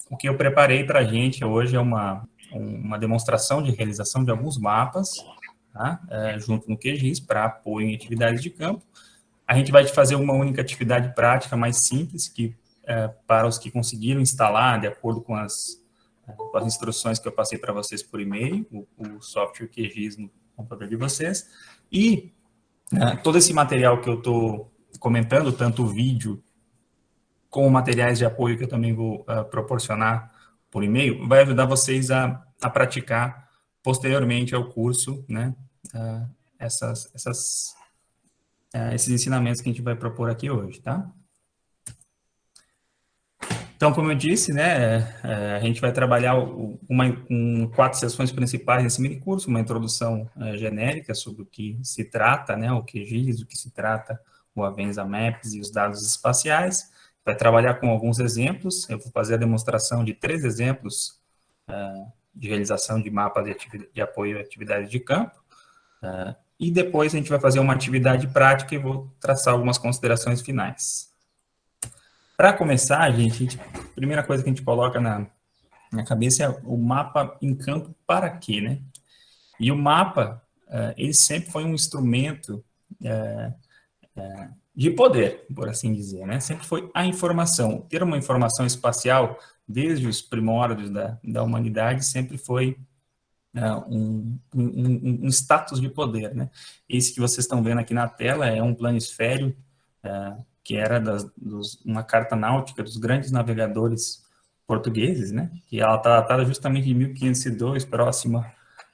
o que eu preparei para a gente hoje é uma demonstração de realização de alguns mapas, tá? Junto no QGIS, para apoio em atividades de campo. A gente vai fazer uma única atividade prática mais simples, que para os que conseguiram instalar, de acordo com as instruções que eu passei para vocês por e-mail, o software QGIS no computador de vocês. E todo esse material que eu estou comentando, tanto o vídeo como materiais de apoio que eu também vou proporcionar por e-mail, vai ajudar vocês a praticar posteriormente ao curso, né, esses ensinamentos que a gente vai propor aqui hoje, tá? Então, como eu disse, né, a gente vai trabalhar com 4 sessões principais nesse mini curso, uma introdução genérica sobre o que se trata, né, o QGIS, o que se trata o Avenza Maps e os dados espaciais. Vai trabalhar com alguns exemplos, eu vou fazer a demonstração de 3 exemplos de realização de mapas de apoio a atividades de campo, e depois a gente vai fazer uma atividade prática e vou traçar algumas considerações finais. Para começar, gente, a primeira coisa que a gente coloca na cabeça é o mapa em campo para quê, né? E o mapa, ele sempre foi um instrumento de poder, por assim dizer, né? Sempre foi a informação. Ter uma informação espacial, desde os primórdios da humanidade, sempre foi um status de poder, né? Esse que vocês estão vendo aqui na tela é um planisfério que era uma carta náutica dos grandes navegadores portugueses, né? Que ela está datada justamente de 1502, próxima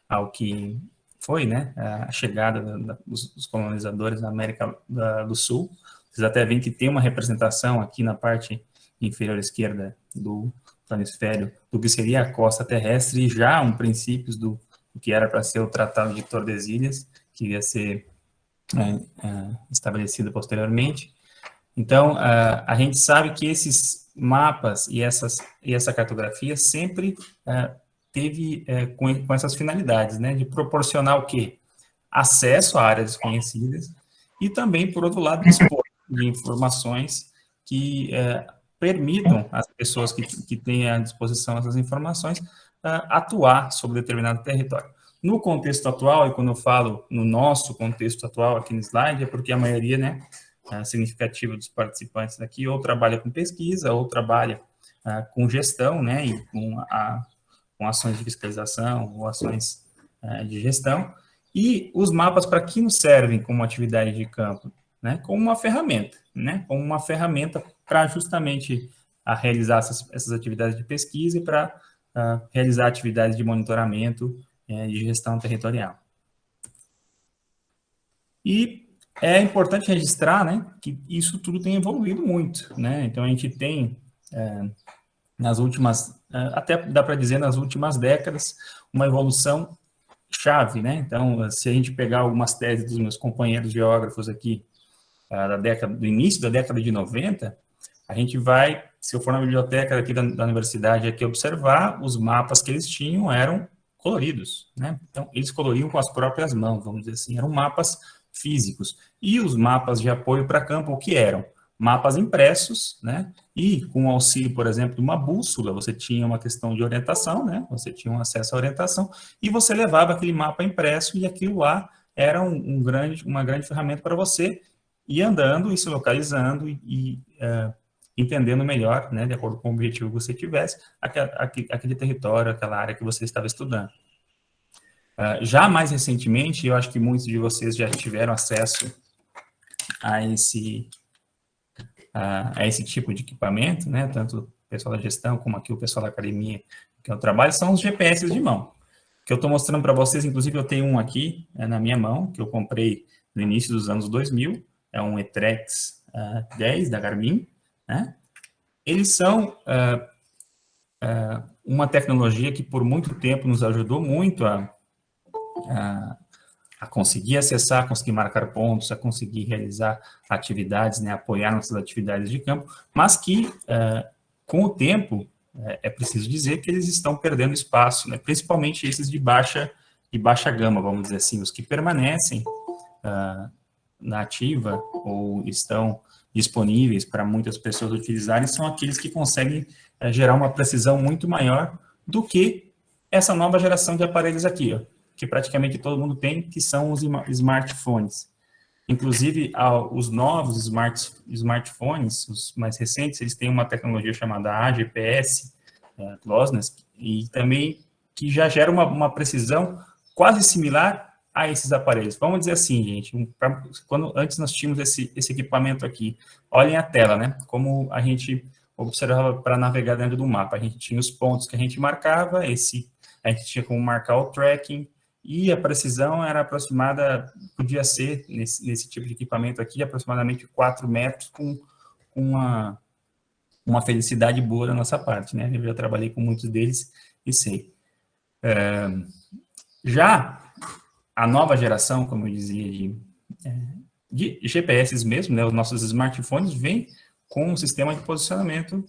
ao que foi, né? A chegada dos colonizadores na América do Sul. Vocês até veem que tem uma representação aqui na parte inferior esquerda do planisfério do que seria a costa terrestre e já princípios do que era para ser o Tratado de Tordesilhas, que ia ser estabelecido posteriormente. Então, a gente sabe que esses mapas e essa cartografia sempre teve com essas finalidades, né, de proporcionar o quê? Acesso a áreas desconhecidas e também, por outro lado, dispor de informações que permitam às pessoas que têm à disposição essas informações atuar sobre determinado território. No contexto atual, e quando eu falo no nosso contexto atual aqui no slide, é porque a maioria, né, significativa dos participantes aqui ou trabalha com pesquisa, ou trabalha com gestão, né, e com ações de fiscalização ou ações de gestão. E os mapas, para que nos servem como atividade de campo? Né, como uma ferramenta, né, como uma ferramenta para justamente realizar essas atividades de pesquisa e para realizar atividades de monitoramento de gestão territorial. E é importante registrar, né, que isso tudo tem evoluído muito, né, então a gente tem, nas últimas, até dá para dizer nas últimas décadas, uma evolução chave, né, então se a gente pegar algumas teses dos meus companheiros geógrafos aqui, do início da década de 90, a gente vai, se eu for na biblioteca aqui da universidade aqui observar, os mapas que eles tinham eram coloridos, né, então eles coloriam com as próprias mãos, vamos dizer assim, eram mapas físicos. E os mapas de apoio para campo, o que eram? Mapas impressos, né? E com o auxílio, por exemplo, de uma bússola, você tinha uma questão de orientação, né? Você tinha um acesso à orientação, e você levava aquele mapa impresso, e aquilo lá era uma grande ferramenta para você ir andando e se localizando e entendendo melhor, né? De acordo com o objetivo que você tivesse, aquele território, aquela área que você estava estudando. Já mais recentemente, eu acho que muitos de vocês já tiveram acesso a esse tipo de equipamento, né? Tanto o pessoal da gestão como aqui o pessoal da academia que eu trabalho, são os GPS de mão. Que eu estou mostrando para vocês, inclusive eu tenho um aqui na minha mão, que eu comprei no início dos anos 2000, é um Etrex 10 da Garmin, né? Eles são uma tecnologia que por muito tempo nos ajudou muito a conseguir acessar, a conseguir marcar pontos, a conseguir realizar atividades, né, apoiar nossas atividades de campo, mas que, com o tempo, é preciso dizer que eles estão perdendo espaço, né, principalmente esses de baixa gama, vamos dizer assim, os que permanecem na ativa ou estão disponíveis para muitas pessoas utilizarem, são aqueles que conseguem gerar uma precisão muito maior do que essa nova geração de aparelhos aqui, ó, que praticamente todo mundo tem, que são os smartphones. Inclusive, os novos smartphones, os mais recentes, eles têm uma tecnologia chamada AGPS, Closeness, e também que já gera uma precisão quase similar a esses aparelhos. Vamos dizer assim, gente, antes nós tínhamos esse equipamento aqui, olhem a tela, né? Como a gente observava para navegar dentro do mapa. A gente tinha os pontos que a gente marcava, a gente tinha como marcar o tracking, e a precisão era aproximada, podia ser, nesse tipo de equipamento aqui, aproximadamente 4 metros, com uma felicidade boa da nossa parte, né? Eu já trabalhei com muitos deles e sei. Já a nova geração, como eu dizia, de GPS mesmo, né? Os nossos smartphones vêm com um sistema de posicionamento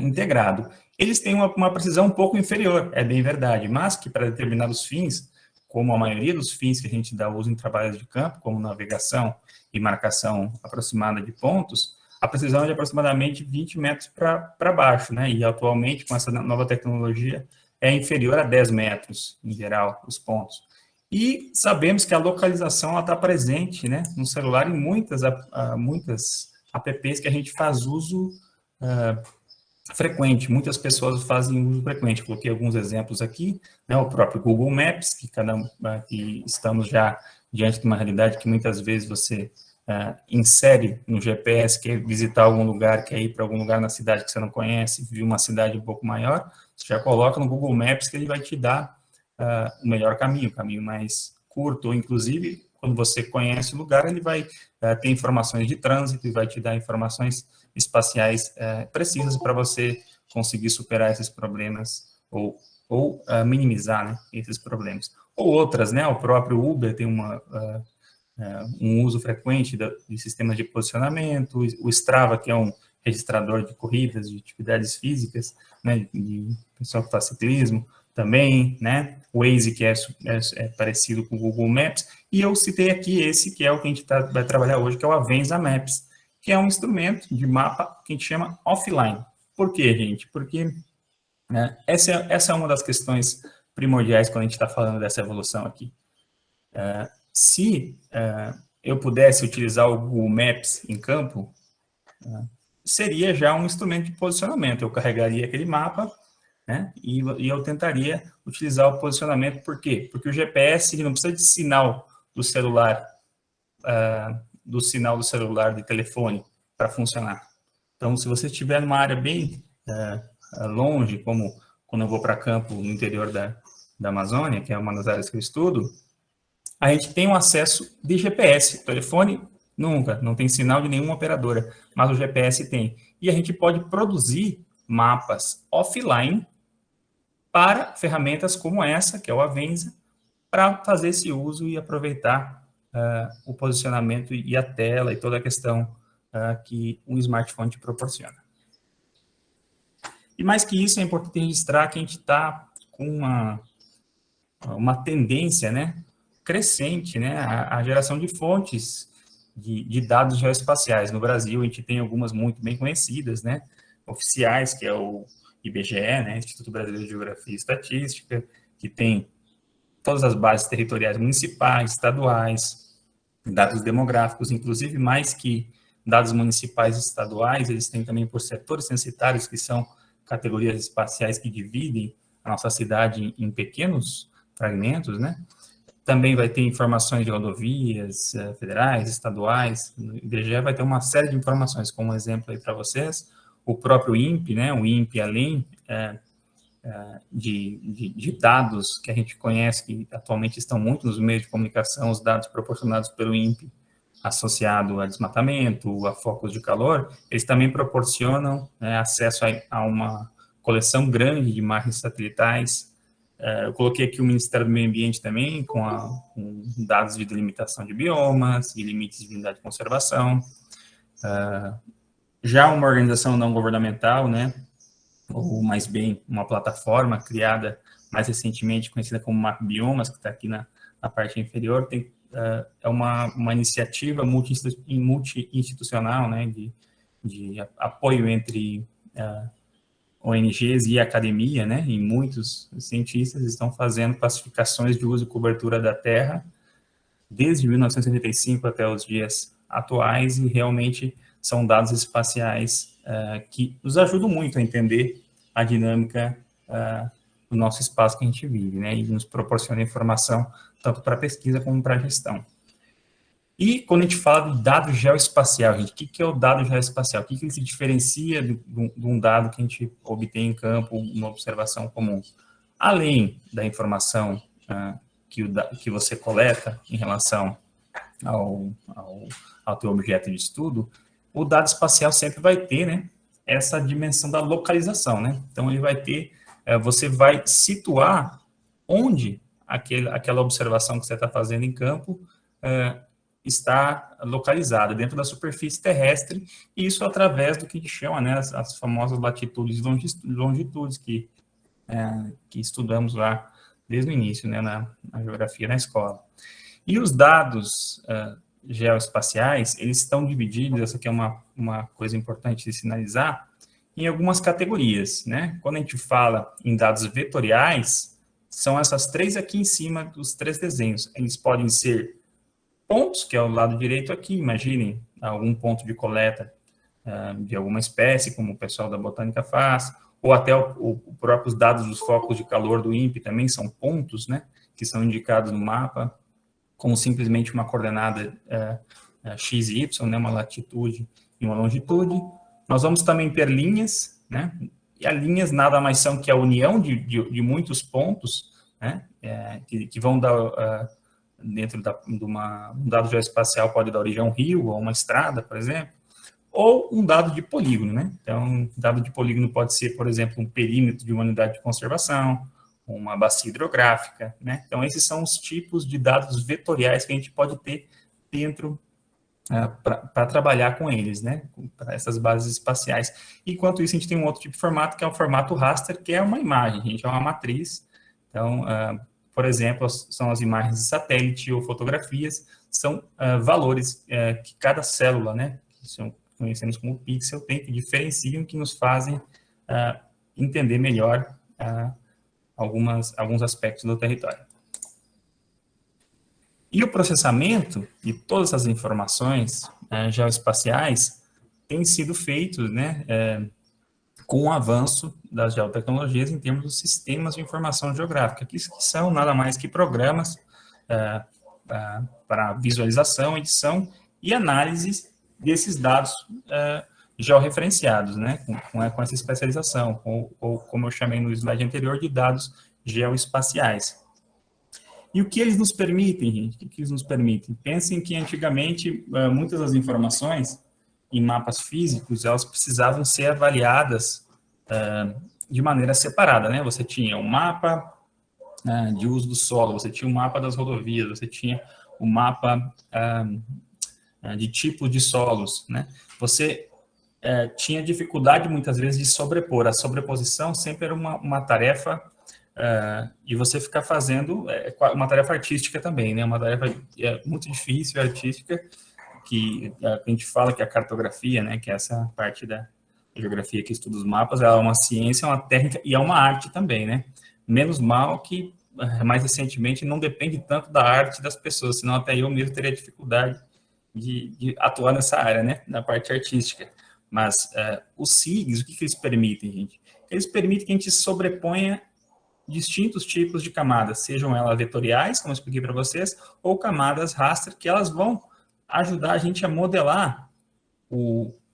integrado. Eles têm uma precisão um pouco inferior, é bem verdade, mas que para determinados fins, como a maioria dos fins que a gente dá uso em trabalhos de campo, como navegação e marcação aproximada de pontos, a precisão é de aproximadamente 20 metros para baixo, né? E atualmente, com essa nova tecnologia, é inferior a 10 metros, em geral, os pontos. E sabemos que a localização está presente, né, no celular em muitas apps que a gente faz uso frequente, muitas pessoas fazem uso frequente. Coloquei alguns exemplos aqui, né, o próprio Google Maps, que estamos já diante de uma realidade que muitas vezes você insere no GPS, quer visitar algum lugar, quer ir para algum lugar na cidade que você não conhece, viu uma cidade um pouco maior, você já coloca no Google Maps que ele vai te dar o melhor caminho, o caminho mais curto, ou inclusive, quando você conhece o lugar, ele vai ter informações de trânsito e vai te dar informações espaciais precisas para você conseguir superar esses problemas ou minimizar, né, esses problemas. Ou outras, né, o próprio Uber tem um uso frequente de sistemas de posicionamento, o Strava, que é um registrador de corridas, de atividades físicas, né, de pessoal que faz ciclismo, também, né, o Waze, que é parecido com o Google Maps, e eu citei aqui esse, que é o que a gente vai trabalhar hoje, que é o Avenza Maps, que é um instrumento de mapa que a gente chama offline. Por quê, gente? Porque essa é uma das questões primordiais quando a gente está falando dessa evolução aqui. Se eu pudesse utilizar o Google Maps em campo, seria já um instrumento de posicionamento. Eu carregaria aquele mapa, né, e eu tentaria utilizar o posicionamento. Por quê? Porque o GPS ele não precisa de sinal do celular, de telefone para funcionar. Então, se você estiver numa área bem longe, como quando eu vou para campo no interior da Amazônia, que é uma das áreas que eu estudo, a gente tem um acesso de GPS. O telefone nunca, não tem sinal de nenhuma operadora, mas o GPS tem. E a gente pode produzir mapas offline para ferramentas como essa, que é o Avenza, para fazer esse uso e aproveitar o posicionamento e a tela e toda a questão que um smartphone te proporciona. E mais que isso, é importante registrar que a gente está com uma tendência, né, crescente, né, a geração de fontes de dados geoespaciais. No Brasil, a gente tem algumas muito bem conhecidas, né, oficiais, que é o IBGE, né, Instituto Brasileiro de Geografia e Estatística, que tem todas as bases territoriais municipais, estaduais, dados demográficos, inclusive mais que dados municipais e estaduais, eles têm também por setores censitários, que são categorias espaciais que dividem a nossa cidade em pequenos fragmentos, né? Também vai ter informações de rodovias federais, estaduais, o IBGE vai ter uma série de informações, como exemplo aí para vocês, o próprio INPE, né? O INPE, além de dados que a gente conhece, que atualmente estão muito nos meios de comunicação, os dados proporcionados pelo INPE, associado a desmatamento, a focos de calor, eles também proporcionam, né, acesso a uma coleção grande de imagens satelitais. Eu coloquei aqui o Ministério do Meio Ambiente também, com dados de delimitação de biomas e limites de unidade de conservação. Já uma organização não governamental, né, ou mais bem, uma plataforma criada mais recentemente, conhecida como MapBiomas, que está aqui na parte inferior, é uma iniciativa multi-institucional, né, de apoio entre ONGs e academia, né, e muitos cientistas estão fazendo classificações de uso e cobertura da Terra desde 1985 até os dias atuais, e realmente são dados espaciais que nos ajudam muito a entender a dinâmica do nosso espaço que a gente vive, né, e nos proporciona informação tanto para pesquisa como para gestão. E quando a gente fala de dado geoespacial, gente, o que é o dado geoespacial? O que ele se diferencia de um dado que a gente obtém em campo, uma observação comum? Além da informação que você coleta em relação ao teu objeto de estudo, o dado espacial sempre vai ter, né, essa dimensão da localização, né? Então, ele vai ter, você vai situar onde aquela observação que você está fazendo em campo está localizada dentro da superfície terrestre, e isso através do que a gente chama, né, as famosas latitudes e longitudes que estudamos lá desde o início, né, na geografia na escola. E os dados geoespaciais, eles estão divididos, essa aqui é uma coisa importante de sinalizar, em algumas categorias, né? Quando a gente fala em dados vetoriais, são essas três aqui em cima dos três desenhos. Eles podem ser pontos, que é o lado direito aqui, imaginem algum ponto de coleta de alguma espécie, como o pessoal da botânica faz, ou até os próprios dados dos focos de calor do INPE também são pontos, né, que são indicados no mapa, como simplesmente uma coordenada x e y, né, uma latitude e uma longitude. Nós vamos também ter linhas, né, e as linhas nada mais são que a união de muitos pontos, né, que vão dar... dentro de um dado geoespacial pode dar origem a um rio ou uma estrada, por exemplo, ou um dado de polígono, né? Então, um dado de polígono pode ser, por exemplo, um perímetro de uma unidade de conservação, uma bacia hidrográfica, né? Então, esses são os tipos de dados vetoriais que a gente pode ter dentro para trabalhar com eles, né? Para essas bases espaciais. Enquanto isso, a gente tem um outro tipo de formato, que é o formato raster, que é uma imagem, gente, é uma matriz. Então, por exemplo, são as imagens de satélite ou fotografias, são valores que cada célula, né, que são conhecidos como pixel, tem, que diferenciam, que nos fazem entender melhor alguns aspectos do território. E o processamento de todas essas informações geoespaciais tem sido feito, né, com o avanço das geotecnologias em termos dos sistemas de informação geográfica, que são nada mais que programas para visualização, edição e análise desses dados georreferenciados, né, com essa especialização, ou como eu chamei no slide anterior, de dados geoespaciais. E o que eles nos permitem, gente? O que eles nos permitem? Pensem que antigamente muitas das informações em mapas físicos, elas precisavam ser avaliadas de maneira separada, né? Você tinha um mapa de uso do solo, você tinha um mapa das rodovias, você tinha o mapa de tipo de solos, né? Você tinha dificuldade, muitas vezes, de sobrepor. A sobreposição sempre era uma tarefa, e você ficar fazendo uma tarefa artística também, né? Uma tarefa muito difícil, artística, que a gente fala que é a cartografia, né? Que é essa parte da geografia que estuda os mapas, ela é uma ciência, é uma técnica e é uma arte também, né? Menos mal que, mais recentemente, não depende tanto da arte das pessoas, senão até eu mesmo teria dificuldade de atuar nessa área, né? Na parte artística. Mas os SIGs, o que eles permitem, gente? Eles permitem que a gente sobreponha distintos tipos de camadas, sejam elas vetoriais, como eu expliquei para vocês, ou camadas raster, que elas vão ajudar a gente a modelar,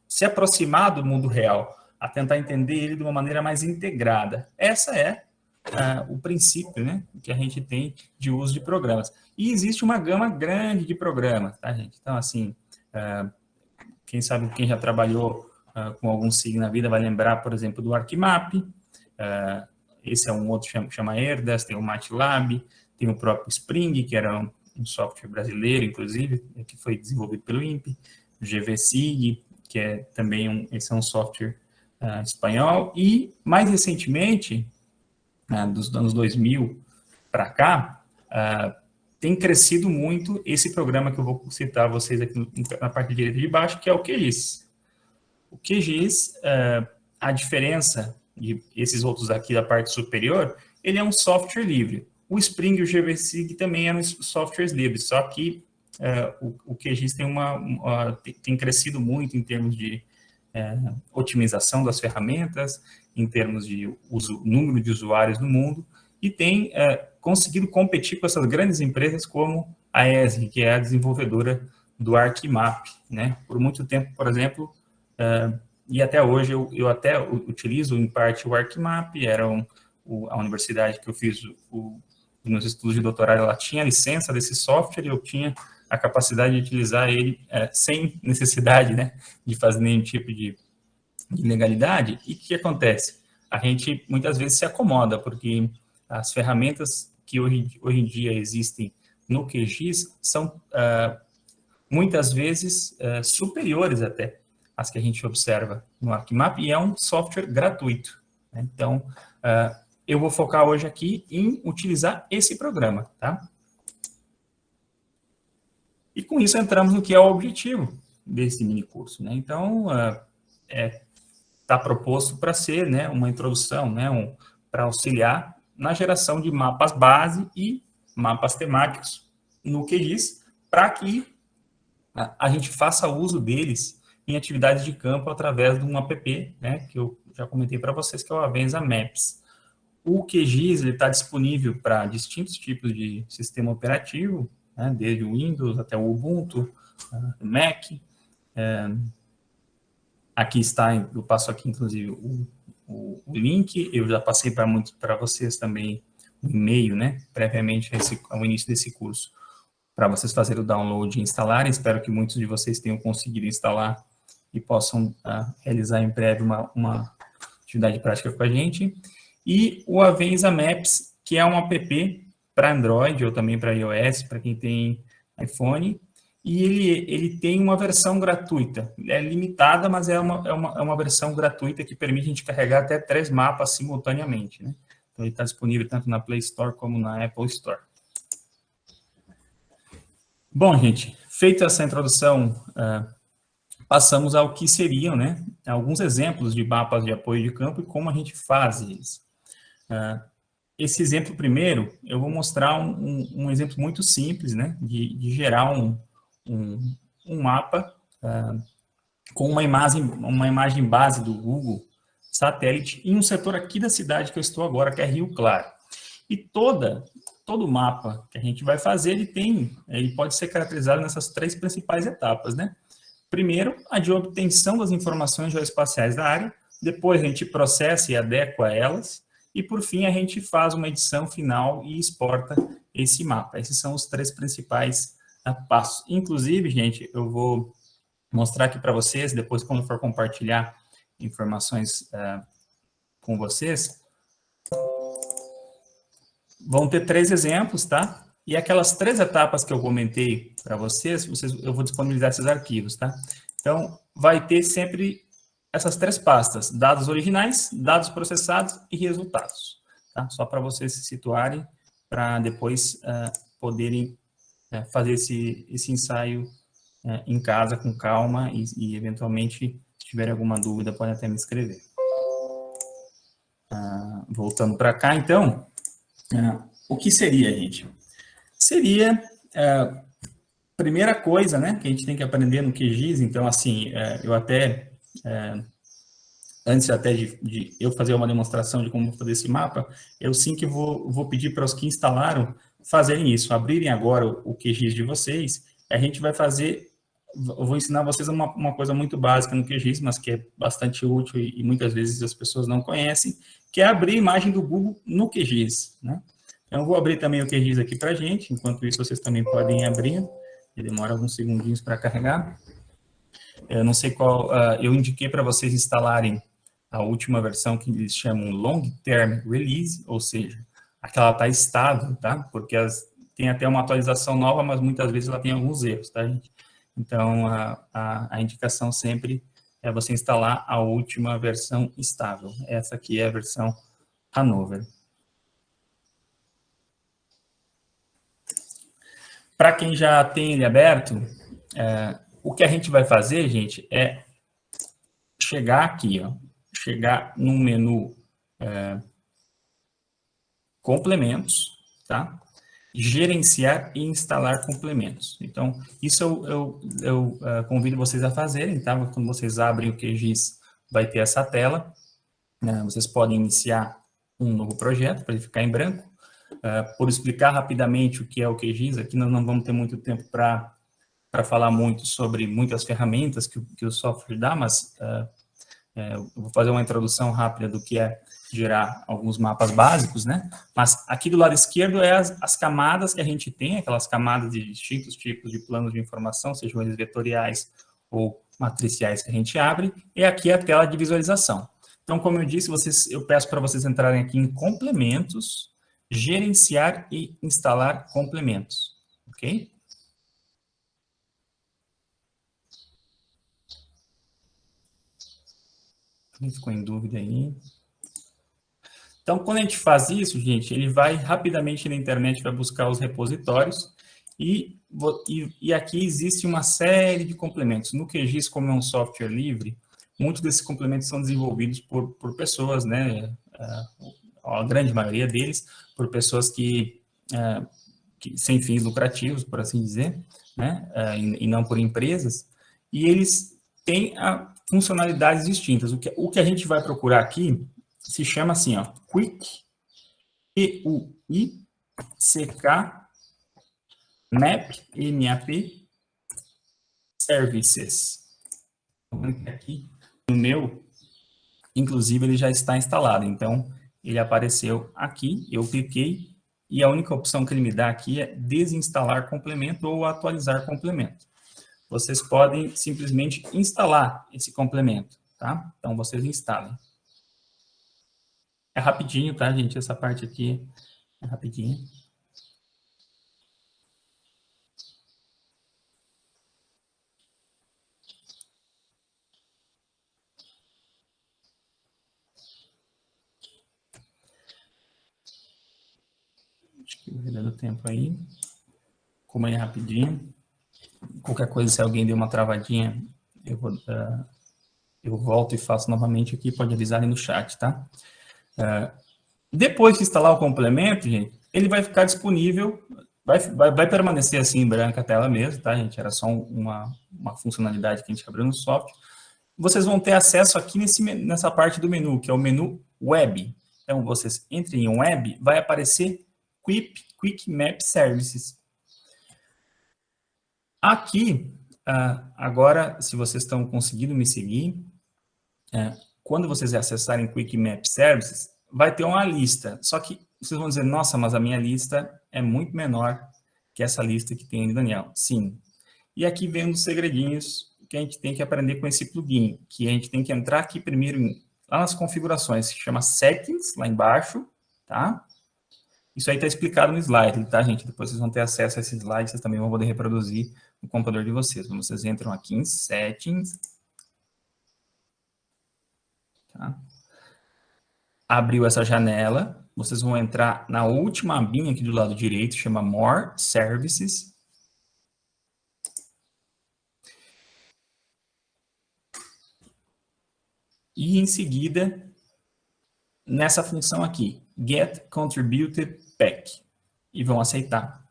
se aproximar do mundo real, a tentar entender ele de uma maneira mais integrada. Essa é o princípio, né, que a gente tem de uso de programas. E existe uma gama grande de programas, tá, gente? Então, assim, quem sabe, quem já trabalhou com algum SIG na vida vai lembrar, por exemplo, do ArcMap. Esse é um outro, chama Erdas, tem o MATLAB, tem o próprio Spring, que era um software brasileiro, inclusive, que foi desenvolvido pelo INPE, o GVSIG, que é também esse é um software espanhol, e mais recentemente, dos anos 2000 para cá, tem crescido muito esse programa que eu vou citar a vocês aqui na parte direita de baixo, que é o QGIS. O QGIS, a diferença e esses outros aqui da parte superior, ele é um software livre. O Spring e o GVSig também eram softwares livres, só que o QGIS tem crescido muito em termos de otimização das ferramentas, em termos de número de usuários no mundo, e tem conseguido competir com essas grandes empresas como a Esri, que é a desenvolvedora do ArcMap, né? Por muito tempo, por exemplo, e até hoje eu até utilizo em parte o ArcMap, a universidade que eu fiz os meus estudos de doutorado, ela tinha a licença desse software e eu tinha a capacidade de utilizar ele sem necessidade, né, de fazer nenhum tipo de legalidade. E o que acontece? A gente muitas vezes se acomoda, porque as ferramentas que hoje em dia existem no QGIS são muitas vezes superiores até às que a gente observa no ArcMap, e é um software gratuito, né? Então, eu vou focar hoje aqui em utilizar esse programa, tá? E com isso entramos no que é o objetivo desse mini curso, né? Então, está proposto para ser, né, uma introdução, né, para auxiliar na geração de mapas base e mapas temáticos no QGIS, para que a gente faça uso deles em atividades de campo através de um app, né, que eu já comentei para vocês, que é o Avenza Maps. O QGIS está disponível para distintos tipos de sistema operativo, né, desde o Windows até o Ubuntu, Mac. Aqui está, eu passo aqui, inclusive, o link. Eu já passei para vocês também um e-mail, né, previamente ao início desse curso, para vocês fazerem o download e instalarem. Espero que muitos de vocês tenham conseguido instalar e possam realizar em breve uma atividade prática com a gente. E o Avenza Maps, que é um app para Android ou também para iOS, para quem tem iPhone, e ele tem uma versão gratuita. É limitada, mas é uma versão gratuita que permite a gente carregar até 3 mapas simultaneamente, né? Então, ele está disponível tanto na Play Store como na Apple Store. Bom, gente, feita essa introdução, passamos ao que seriam, né, alguns exemplos de mapas de apoio de campo e como a gente faz eles. Esse exemplo primeiro, eu vou mostrar um exemplo muito simples, né, de gerar um mapa com uma imagem base do Google Satélite em um setor aqui da cidade que eu estou agora, que é Rio Claro. E todo mapa que a gente vai fazer, ele pode ser caracterizado nessas 3 principais etapas, né? Primeiro, a de obtenção das informações geoespaciais da área, depois a gente processa e adequa elas, e por fim a gente faz uma edição final e exporta esse mapa. Esses são os 3 principais passos. Inclusive, gente, eu vou mostrar aqui para vocês, depois quando eu for compartilhar informações com vocês, vão ter 3 exemplos, tá? E aquelas 3 etapas que eu comentei para vocês, eu vou disponibilizar esses arquivos, tá? Então, vai ter sempre essas 3 pastas: dados originais, dados processados e resultados, tá? Só para vocês se situarem, para depois poderem fazer esse ensaio em casa com calma e eventualmente, se tiver alguma dúvida, pode até me escrever. Voltando para cá, então, o que seria, gente? Seria primeira coisa, né, que a gente tem que aprender no QGIS. Então, assim, eu até, antes até de eu fazer uma demonstração de como fazer esse mapa, eu sim que vou pedir para os que instalaram fazerem isso, abrirem agora o QGIS de vocês. A gente vai fazer, eu vou ensinar vocês uma coisa muito básica no QGIS, mas que é bastante útil e muitas vezes as pessoas não conhecem, que é abrir a imagem do Google no QGIS, né? Então, eu vou abrir também o QGIS aqui para a gente. Enquanto isso, vocês também podem abrir. Ele demora alguns segundinhos para carregar. Eu não sei qual... eu indiquei para vocês instalarem a última versão, que eles chamam Long Term Release, ou seja, aquela está estável, tá? Porque tem até uma atualização nova, mas muitas vezes ela tem alguns erros, tá, gente? Então, a indicação sempre é você instalar a última versão estável. Essa aqui é a versão Hanover. Para quem já tem ele aberto, o que a gente vai fazer, gente, é chegar aqui, ó, chegar no menu complementos, tá? Gerenciar e instalar complementos. Então, isso eu convido vocês a fazerem, tá? Quando vocês abrem o QGIS, vai ter essa tela, né? Vocês podem iniciar um novo projeto, para ele ficar em branco. Por explicar rapidamente o que é o QGIS, aqui nós não vamos ter muito tempo para falar muito sobre muitas ferramentas que o software dá, mas eu vou fazer uma introdução rápida do que é gerar alguns mapas básicos, né? Mas aqui do lado esquerdo é as camadas que a gente tem, aquelas camadas de distintos tipos de planos de informação, sejam eles vetoriais ou matriciais que a gente abre, e aqui é a tela de visualização. Então, como eu disse, eu peço para vocês entrarem aqui em complementos, gerenciar e instalar complementos, ok? Quem ficou em dúvida aí? Então, quando a gente faz isso, gente, ele vai rapidamente na internet, vai buscar os repositórios e aqui existe uma série de complementos. No QGIS, como é um software livre, muitos desses complementos são desenvolvidos por pessoas, né? A grande maioria deles, por pessoas que sem fins lucrativos, por assim dizer, né? E não por empresas. E eles têm funcionalidades distintas. O que a gente vai procurar aqui se chama assim, ó, Quick, Quick Map, M-A-P, Services. Aqui no meu, inclusive, ele já está instalado. Então, ele apareceu aqui, eu cliquei, e a única opção que ele me dá aqui é desinstalar complemento ou atualizar complemento. Vocês podem simplesmente instalar esse complemento, tá? Então, vocês instalem. É rapidinho, tá, gente? Essa parte aqui é rapidinho. Acho que vai dando tempo aí. Como é rapidinho. Qualquer coisa, se alguém deu uma travadinha, eu volto e faço novamente aqui, pode avisar aí no chat, tá? Depois de instalar o complemento, gente, ele vai ficar disponível, vai permanecer assim em branca a tela mesmo, tá, gente? Era só uma funcionalidade que a gente abriu no software. Vocês vão ter acesso aqui nessa parte do menu, que é o menu Web. Então, vocês entrem em Web, vai aparecer Quick Map Services. Aqui, agora, se vocês estão conseguindo me seguir, quando vocês acessarem Quick Map Services, vai ter uma lista. Só que vocês vão dizer, nossa, mas a minha lista é muito menor que essa lista que tem aí, Daniel. Sim. E aqui vem um dos segredinhos que a gente tem que aprender com esse plugin, que a gente tem que entrar aqui primeiro lá nas configurações, que chama Settings, lá embaixo, tá? Isso aí está explicado no slide, tá, gente? Depois vocês vão ter acesso a esse slide, vocês também vão poder reproduzir no computador de vocês. Então, vocês entram aqui em Settings. Tá? Abriu essa janela, vocês vão entrar na última abinha aqui do lado direito, chama More Services. E em seguida, nessa função aqui, Get Contributed Pack. E vão aceitar.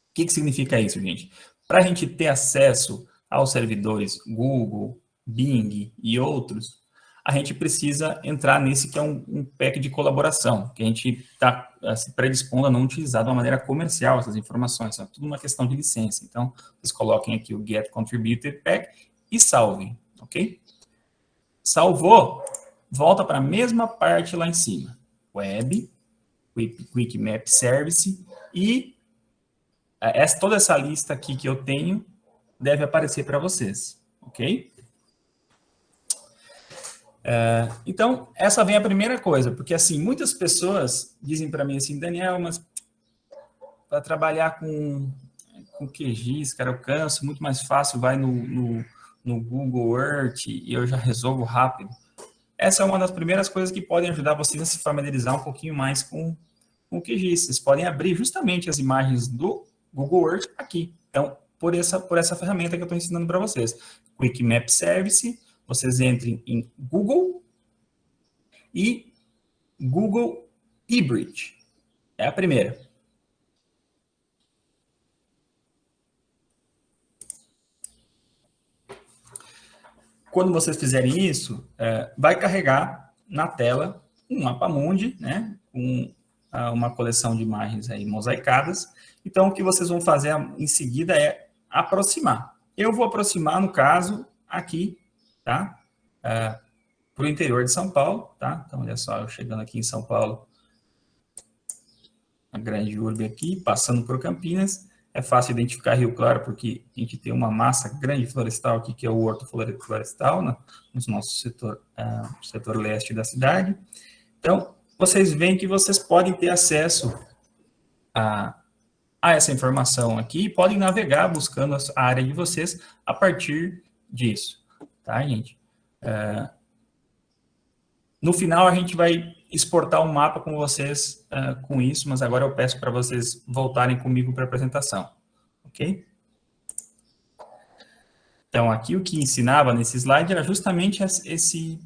O que significa isso, gente? Para a gente ter acesso aos servidores Google, Bing e outros, a gente precisa entrar nesse que é um pack de colaboração, que a gente está se predispondo a não utilizar de uma maneira comercial essas informações, é tudo uma questão de licença. Então, vocês coloquem aqui o Get Contributed Pack e salvem, ok? Salvou, volta para a mesma parte lá em cima. Web, Quick Map Service e toda essa lista aqui que eu tenho deve aparecer para vocês, ok? Então, essa vem a primeira coisa, porque assim, muitas pessoas dizem para mim assim, Daniel, mas para trabalhar com QGIS, cara, eu canso, muito mais fácil, vai no Google Earth e eu já resolvo rápido. Essa é uma das primeiras coisas que podem ajudar vocês a se familiarizar um pouquinho mais com o QGIS. Vocês podem abrir justamente as imagens do Google Earth aqui. Então, por essa ferramenta que eu estou ensinando para vocês. Quick Map Service, vocês entrem em Google e Google eBridge. É a primeira. Quando vocês fizerem isso, vai carregar na tela um mapa mundi, né, com uma coleção de imagens aí mosaicadas. Então, o que vocês vão fazer em seguida é aproximar. Eu vou aproximar, no caso, aqui, tá? Para o interior de São Paulo, tá? Então, olha só, eu chegando aqui em São Paulo, a grande urbe aqui, passando por Campinas. É fácil identificar Rio Claro, porque a gente tem uma massa grande florestal aqui, que é o Horto Florestal, no nosso setor leste da cidade. Então, vocês veem que vocês podem ter acesso a essa informação aqui e podem navegar buscando a área de vocês a partir disso, tá, gente? No final, a gente vai exportar um mapa com vocês com isso, mas agora eu peço para vocês voltarem comigo para a apresentação, ok? Então, aqui o que ensinava nesse slide era justamente esses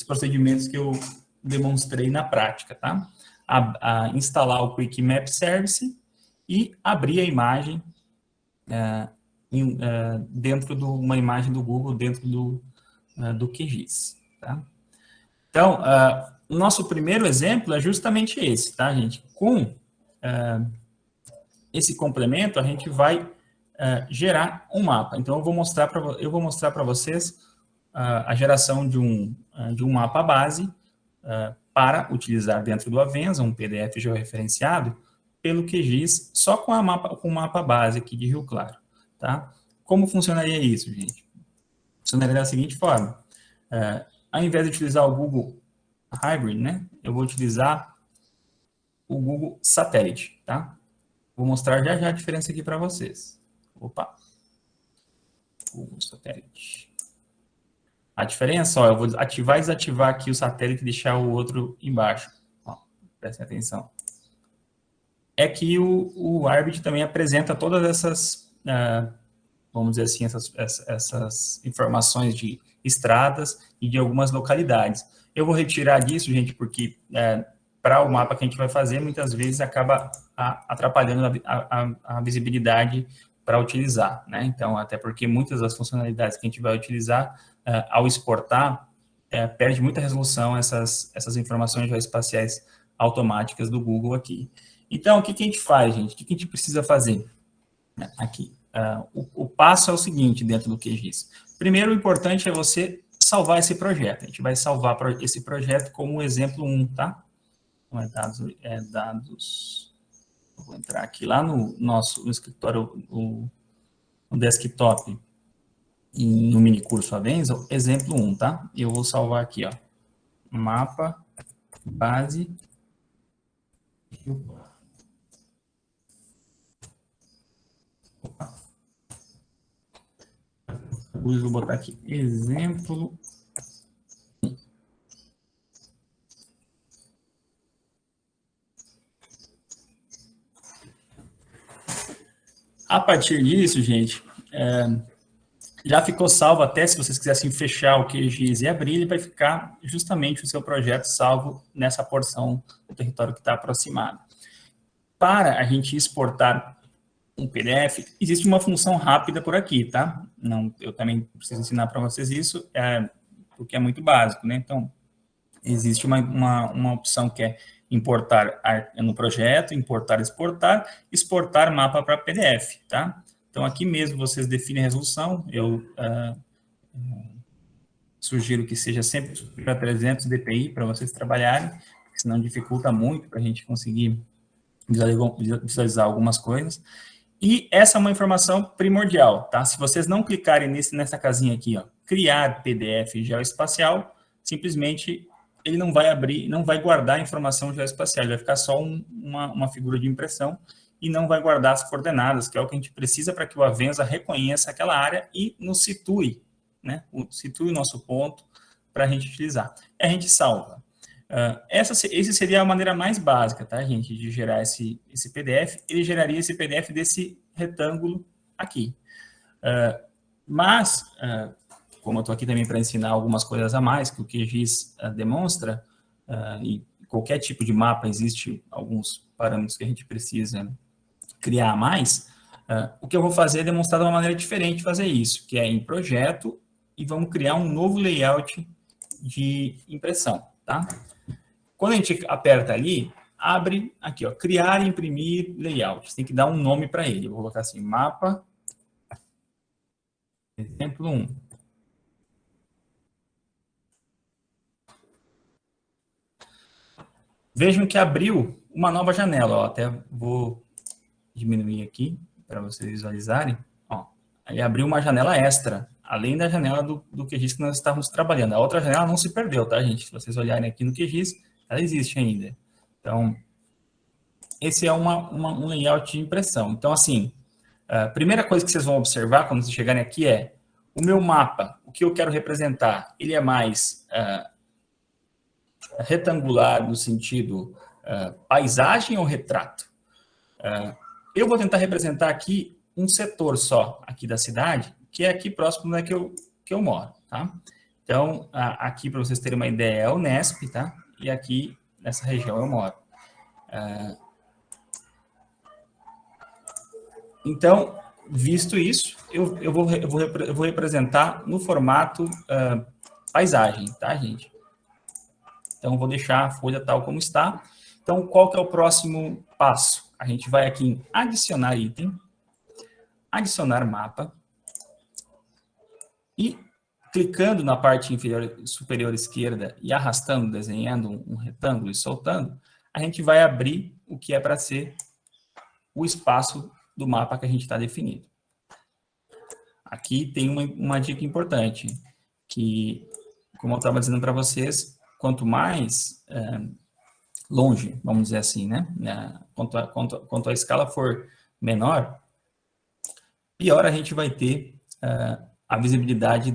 procedimentos que eu demonstrei na prática, tá? A instalar o Quick Map Service e abrir a imagem dentro de uma imagem do Google, dentro do QGIS, tá? Então, o nosso primeiro exemplo é justamente esse, tá, gente? Com esse complemento, a gente vai gerar um mapa. Então, eu vou mostrar para vocês a geração de um mapa base para utilizar dentro do Avenza, um PDF georreferenciado, pelo QGIS, só com o mapa base aqui de Rio Claro, tá? Como funcionaria isso, gente? Funcionaria da seguinte forma. Ao invés de utilizar o Google Hybrid, né, eu vou utilizar o Google Satélite, tá? Vou mostrar já a diferença aqui para vocês. Opa! Google Satélite. A diferença, ó, eu vou ativar e desativar aqui o satélite e deixar o outro embaixo. Ó, prestem atenção. É que o Hybrid também apresenta todas essas, vamos dizer assim, essas informações de estradas e de algumas localidades. Eu vou retirar disso, gente, porque para o mapa que a gente vai fazer, muitas vezes acaba atrapalhando a visibilidade para utilizar, né? Então, até porque muitas das funcionalidades que a gente vai utilizar, ao exportar, perde muita resolução essas informações geoespaciais automáticas do Google aqui. Então, o que a gente faz, gente? O que a gente precisa fazer aqui? O passo é o seguinte dentro do QGIS. Primeiro, o importante é você salvar esse projeto. A gente vai salvar esse projeto como exemplo 1, tá? Então, dados... Eu vou entrar aqui lá no escritório, no desktop, no mini curso Avenza, exemplo 1, tá? Eu vou salvar aqui, ó. Mapa, base... Vou botar aqui, exemplo. A partir disso, gente, já ficou salvo até, se vocês quisessem fechar o QGIS e abrir, ele vai ficar justamente o seu projeto salvo nessa porção do território que está aproximado. Para a gente exportar um PDF, existe uma função rápida por aqui, tá? Não, eu também preciso ensinar para vocês isso, porque é muito básico, né? Então, existe uma opção que é importar no projeto, importar, exportar mapa para PDF, tá? Então, aqui mesmo vocês definem a resolução, eu sugiro que seja sempre para 300 dpi para vocês trabalharem, senão dificulta muito para a gente conseguir visualizar algumas coisas. E essa é uma informação primordial, tá? Se vocês não clicarem nessa casinha aqui, ó, criar PDF geoespacial, simplesmente ele não vai abrir, não vai guardar a informação geoespacial, ele vai ficar só uma figura de impressão e não vai guardar as coordenadas, que é o que a gente precisa para que o Avenza reconheça aquela área e nos situe, né? Situe o nosso ponto para a gente utilizar. E a gente salva. Essa seria a maneira mais básica, tá, gente, de gerar esse PDF. Ele geraria esse PDF desse retângulo aqui. Mas, como eu estou aqui também para ensinar algumas coisas a mais que o QGIS demonstra, e qualquer tipo de mapa, existe alguns parâmetros que a gente precisa criar mais, o que eu vou fazer é demonstrar de uma maneira diferente de fazer isso, que é em projeto, e vamos criar um novo layout de impressão, tá? Quando a gente aperta ali, abre aqui, ó, criar e imprimir layout. Você tem que dar um nome para ele. Eu vou colocar assim, mapa, exemplo 1. Vejam que abriu uma nova janela, ó, até vou diminuir aqui para vocês visualizarem. Ó, ele abriu uma janela extra, além da janela do QGIS que nós estávamos trabalhando. A outra janela não se perdeu, tá, gente? Se vocês olharem aqui no QGIS, ela existe ainda. Então, esse é um layout de impressão. Então, assim, a primeira coisa que vocês vão observar quando vocês chegarem aqui é o meu mapa, o que eu quero representar, ele é mais retangular no sentido paisagem ou retrato? Eu vou tentar representar aqui um setor só aqui da cidade, que é aqui próximo da que eu moro, tá? Então, aqui, para vocês terem uma ideia, é a Unesp, tá? E aqui, nessa região, eu moro. Então, visto isso, eu vou representar no formato paisagem, tá, gente? Então, vou deixar a folha tal como está. Então, qual que é o próximo passo? A gente vai aqui em adicionar item, adicionar mapa, e clicando na parte superior esquerda e arrastando, desenhando um retângulo e soltando, a gente vai abrir o que é para ser o espaço do mapa que a gente está definindo. Aqui tem uma dica importante, que, como eu estava dizendo para vocês, quanto mais longe, vamos dizer assim, né? Quanto a escala for menor, pior a gente vai ter a visibilidade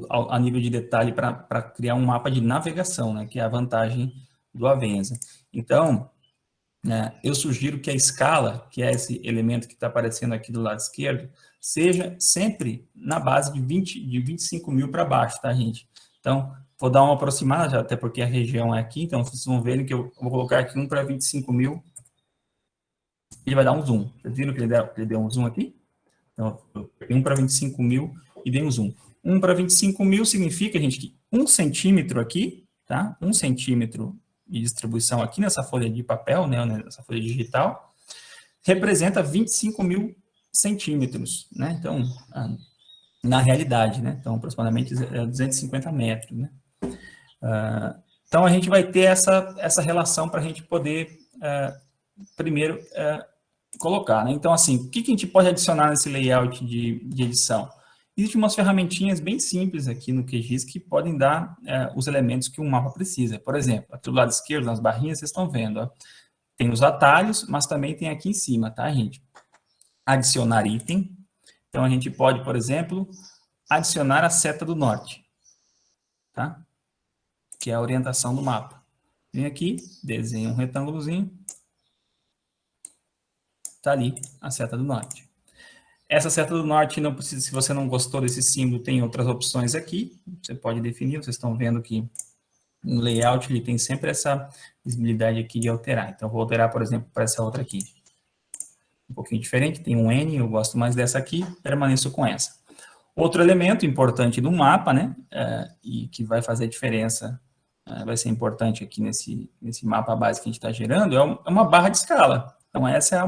a nível de detalhe para criar um mapa de navegação, né? Que é a vantagem do Avenza. Então, eu sugiro que a escala, que é esse elemento que está aparecendo aqui do lado esquerdo, seja sempre na base de 25 mil para baixo, tá, gente? Então, vou dar uma aproximada, até porque a região é aqui, então vocês vão ver que eu vou colocar aqui 1 para 25 mil, ele vai dar um zoom. Vocês viram que ele deu um zoom aqui? Então, eu peguei 1 para 25 mil e dei um zoom. 1 para 25 mil significa, gente, que 1 centímetro aqui, tá? 1 centímetro de distribuição aqui nessa folha de papel, né, nessa folha digital, representa 25 mil centímetros, né? Então, na realidade, né? Então, aproximadamente 250 metros, né? Então, a gente vai ter essa relação para a gente poder, primeiro, colocar, né? Então, assim, o que a gente pode adicionar nesse layout de edição? Existem umas ferramentinhas bem simples aqui no QGIS que podem dar os elementos que um mapa precisa. Por exemplo, aqui do lado esquerdo, nas barrinhas, vocês estão vendo, ó, tem os atalhos, mas também tem aqui em cima, tá, gente? Adicionar item. Então, a gente pode, por exemplo, adicionar a seta do norte, tá? Que é a orientação do mapa. Vem aqui, desenho um retângulozinho. Tá ali a seta do norte. Essa seta do norte não precisa, se você não gostou desse símbolo, tem outras opções aqui. Você pode definir, vocês estão vendo que no layout ele tem sempre essa visibilidade aqui de alterar. Então, vou alterar, por exemplo, para essa outra aqui. Um pouquinho diferente, tem um N, eu gosto mais dessa aqui, permaneço com essa. Outro elemento importante do mapa, né, e que vai fazer a diferença, vai ser importante aqui nesse mapa base que a gente está gerando, é uma barra de escala. Então, essa é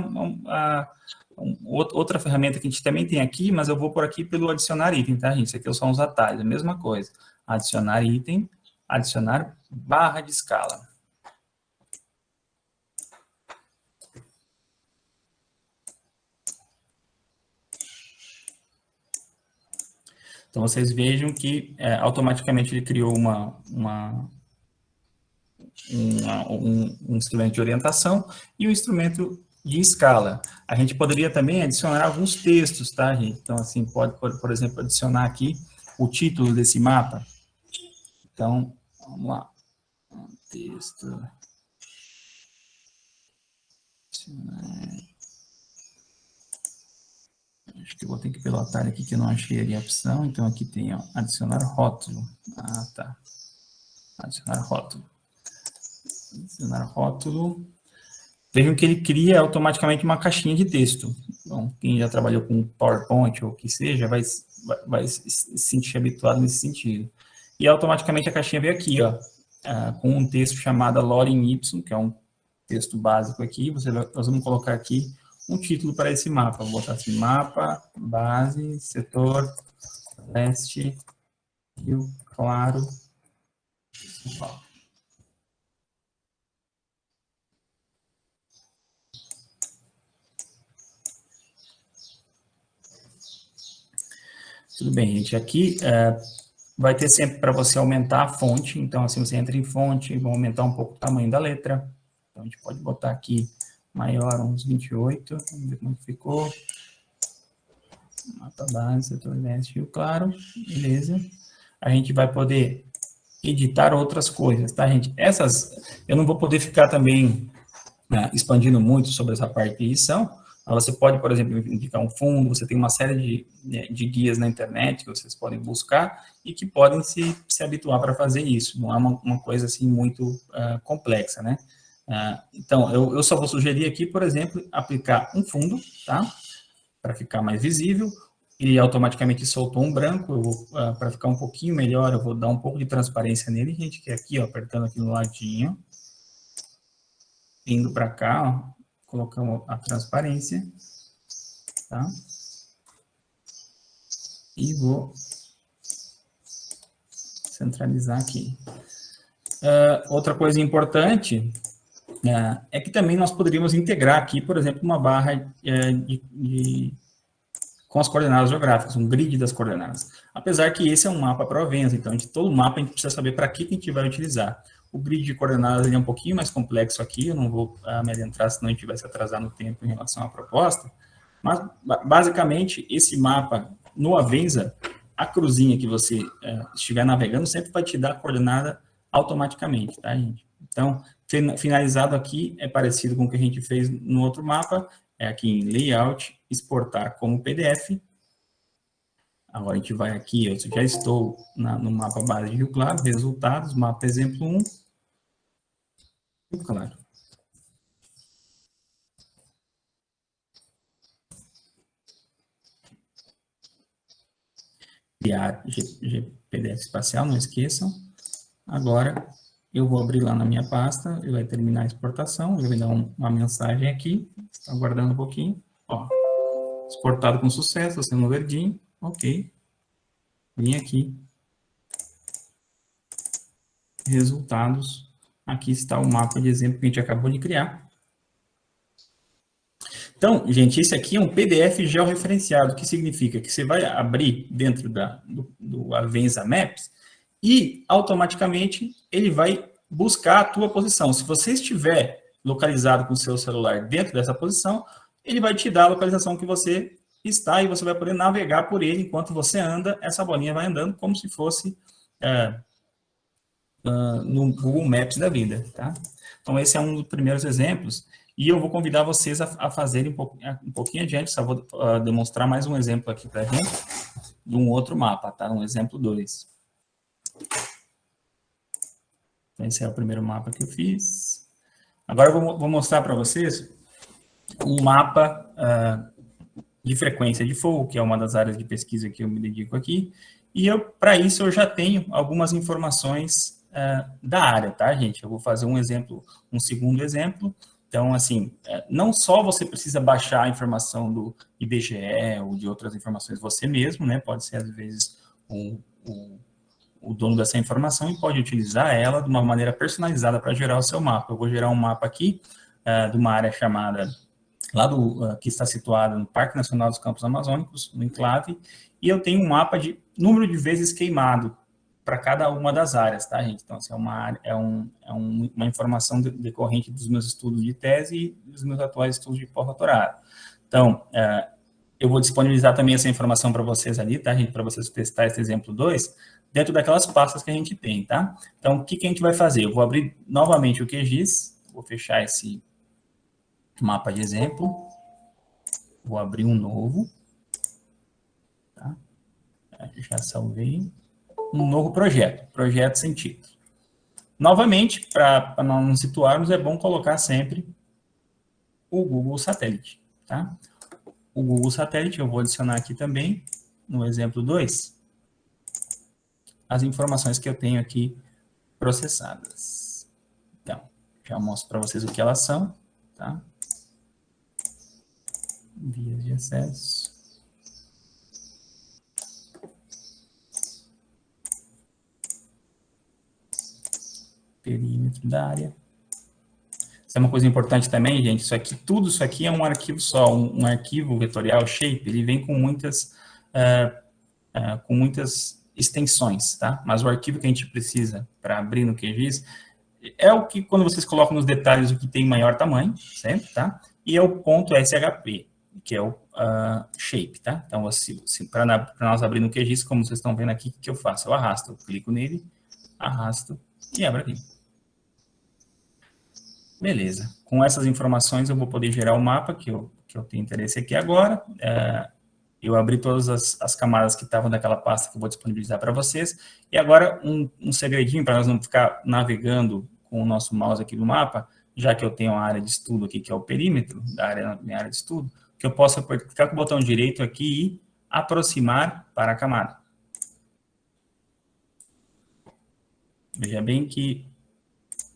outra ferramenta que a gente também tem aqui, mas eu vou por aqui pelo adicionar item, tá, gente? Isso aqui são os atalhos, a mesma coisa. Adicionar item, adicionar barra de escala. Então, vocês vejam que automaticamente ele criou um instrumento de orientação e um instrumento de escala. A gente poderia também adicionar alguns textos, tá, gente? Então, assim, pode, por exemplo, adicionar aqui o título desse mapa. Então, vamos lá. Um texto. Acho que eu vou ter que pilotar aqui, que eu não achei ali a opção. Então, aqui tem, ó, adicionar rótulo. Ah, tá. Adicionar rótulo. Adicionar rótulo. Vejam que ele cria automaticamente uma caixinha de texto. Então, quem já trabalhou com PowerPoint ou o que seja, vai se sentir habituado nesse sentido. E automaticamente a caixinha veio aqui, ó, com um texto chamado Lorem Ipsum, que é um texto básico aqui. Nós vamos colocar aqui um título para esse mapa. Vou botar assim, mapa, base, setor, leste, Rio Claro, São Paulo. Tudo bem, gente. Aqui vai ter sempre para você aumentar a fonte. Então, assim, você entra em fonte, vou aumentar um pouco o tamanho da letra. Então, a gente pode botar aqui maior, uns 28. Vamos ver como ficou. Mapa base, setor leste, Rio Claro. Beleza. A gente vai poder editar outras coisas, tá, gente? Eu não vou poder ficar também expandindo muito sobre essa parte de edição. Você pode, por exemplo, indicar um fundo, você tem uma série de guias na internet que vocês podem buscar e que podem se habituar para fazer isso. Não é uma coisa assim muito complexa, né? Então, eu só vou sugerir aqui, por exemplo, aplicar um fundo, tá? Para ficar mais visível. E automaticamente soltou um branco, para ficar um pouquinho melhor, eu vou dar um pouco de transparência nele, gente, que é aqui, ó, apertando aqui no ladinho, indo para cá, ó, colocamos a transparência, tá? E vou centralizar aqui. Outra coisa importante é que também nós poderíamos integrar aqui, por exemplo, uma barra com as coordenadas geográficas, um grid das coordenadas. Apesar que esse é um mapa Provenza, então todo mapa a gente precisa saber para que a gente vai utilizar. O grid de coordenadas ele é um pouquinho mais complexo aqui, eu não vou me adentrar, senão a gente vai se atrasar no tempo em relação à proposta, mas basicamente esse mapa no Avenza, a cruzinha que você estiver navegando sempre vai te dar a coordenada automaticamente, tá, gente? Então, finalizado aqui, é parecido com o que a gente fez no outro mapa, é aqui em Layout, exportar como PDF. Agora a gente vai aqui, eu já estou no mapa base de Rio Claro, resultados, mapa exemplo 1, Rio Claro. Criar PDF espacial, não esqueçam. Agora, eu vou abrir lá na minha pasta, ele vai terminar a exportação, ele vai dar uma mensagem aqui, está aguardando um pouquinho, ó, exportado com sucesso, sendo verdinho, ok. Vim aqui, resultados, aqui está o mapa de exemplo que a gente acabou de criar. Então, gente, esse aqui é um PDF georreferenciado, que significa que você vai abrir dentro do Avenza Maps e, automaticamente, ele vai buscar a tua posição. Se você estiver localizado com o seu celular dentro dessa posição, ele vai te dar a localização que você está e você vai poder navegar por ele enquanto você anda, essa bolinha vai andando como se fosse no Google Maps da vida, tá? Então, esse é um dos primeiros exemplos. E eu vou convidar vocês a fazerem um pouquinho adiante, só vou demonstrar mais um exemplo aqui para a gente, de um outro mapa, tá? Um exemplo 2. Esse é o primeiro mapa que eu fiz. Agora eu vou mostrar para vocês um mapa de frequência de fogo, que é uma das áreas de pesquisa que eu me dedico aqui. E para isso eu já tenho algumas informações da área, tá, gente? Eu vou fazer um exemplo, um segundo exemplo. Então, assim, não só você precisa baixar a informação do IBGE ou de outras informações você mesmo, né? Pode ser, às vezes, o dono dessa informação e pode utilizar ela de uma maneira personalizada para gerar o seu mapa. Eu vou gerar um mapa aqui de uma área chamada, que está situada no Parque Nacional dos Campos Amazônicos, no enclave, e eu tenho um mapa de número de vezes queimado para cada uma das áreas, tá, gente? Então, assim, uma informação decorrente dos meus estudos de tese e dos meus atuais estudos de pós-doutorado. Então, eu vou disponibilizar também essa informação para vocês ali, tá, gente? Para vocês testar esse exemplo 2, dentro daquelas pastas que a gente tem, tá? Então, o que a gente vai fazer? Eu vou abrir novamente o QGIS, vou fechar esse mapa de exemplo, vou abrir um novo, tá? Já salvei. Um novo projeto sem título. Novamente, para nós nos situarmos, é bom colocar sempre o Google Satélite, tá? O Google Satélite, eu vou adicionar aqui também, no exemplo 2, as informações que eu tenho aqui processadas. Então, já mostro para vocês o que elas são, tá? Vias de acesso. Perímetro da área. Isso é uma coisa importante também, gente, tudo isso aqui é um arquivo só, um arquivo vetorial shape, ele vem com muitas extensões, tá? Mas o arquivo que a gente precisa para abrir no QGIS é o que, quando vocês colocam nos detalhes, o que tem maior tamanho, sempre, tá? E é o ponto .shp, que é o shape, tá? Então, para nós abrir no QGIS, como vocês estão vendo aqui, o que eu faço? Eu arrasto, eu clico nele, arrasto e abro aqui. Beleza. Com essas informações, eu vou poder gerar o mapa que eu tenho interesse aqui agora. Eu abri todas as camadas que estavam naquela pasta que eu vou disponibilizar para vocês. E agora, um segredinho para nós não ficar navegando com o nosso mouse aqui no mapa, já que eu tenho a área de estudo aqui, que é o perímetro da minha área de estudo, que eu posso clicar com o botão direito aqui e aproximar para a camada. Veja bem que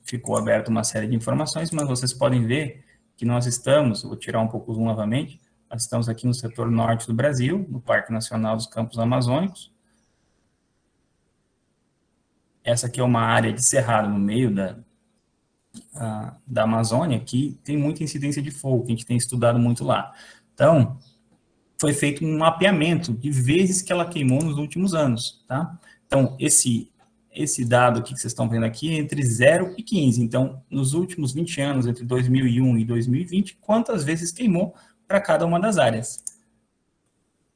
ficou aberta uma série de informações, mas vocês podem ver que nós estamos, vou tirar um pouco o zoom novamente, nós estamos aqui no setor norte do Brasil, no Parque Nacional dos Campos Amazônicos. Essa aqui é uma área de cerrado no meio da Amazônia, que tem muita incidência de fogo, que a gente tem estudado muito lá. Então, foi feito um mapeamento de vezes que ela queimou nos últimos anos, tá? Então, esse dado aqui que vocês estão vendo aqui é entre 0 e 15. Então, nos últimos 20 anos, entre 2001 e 2020, quantas vezes queimou para cada uma das áreas?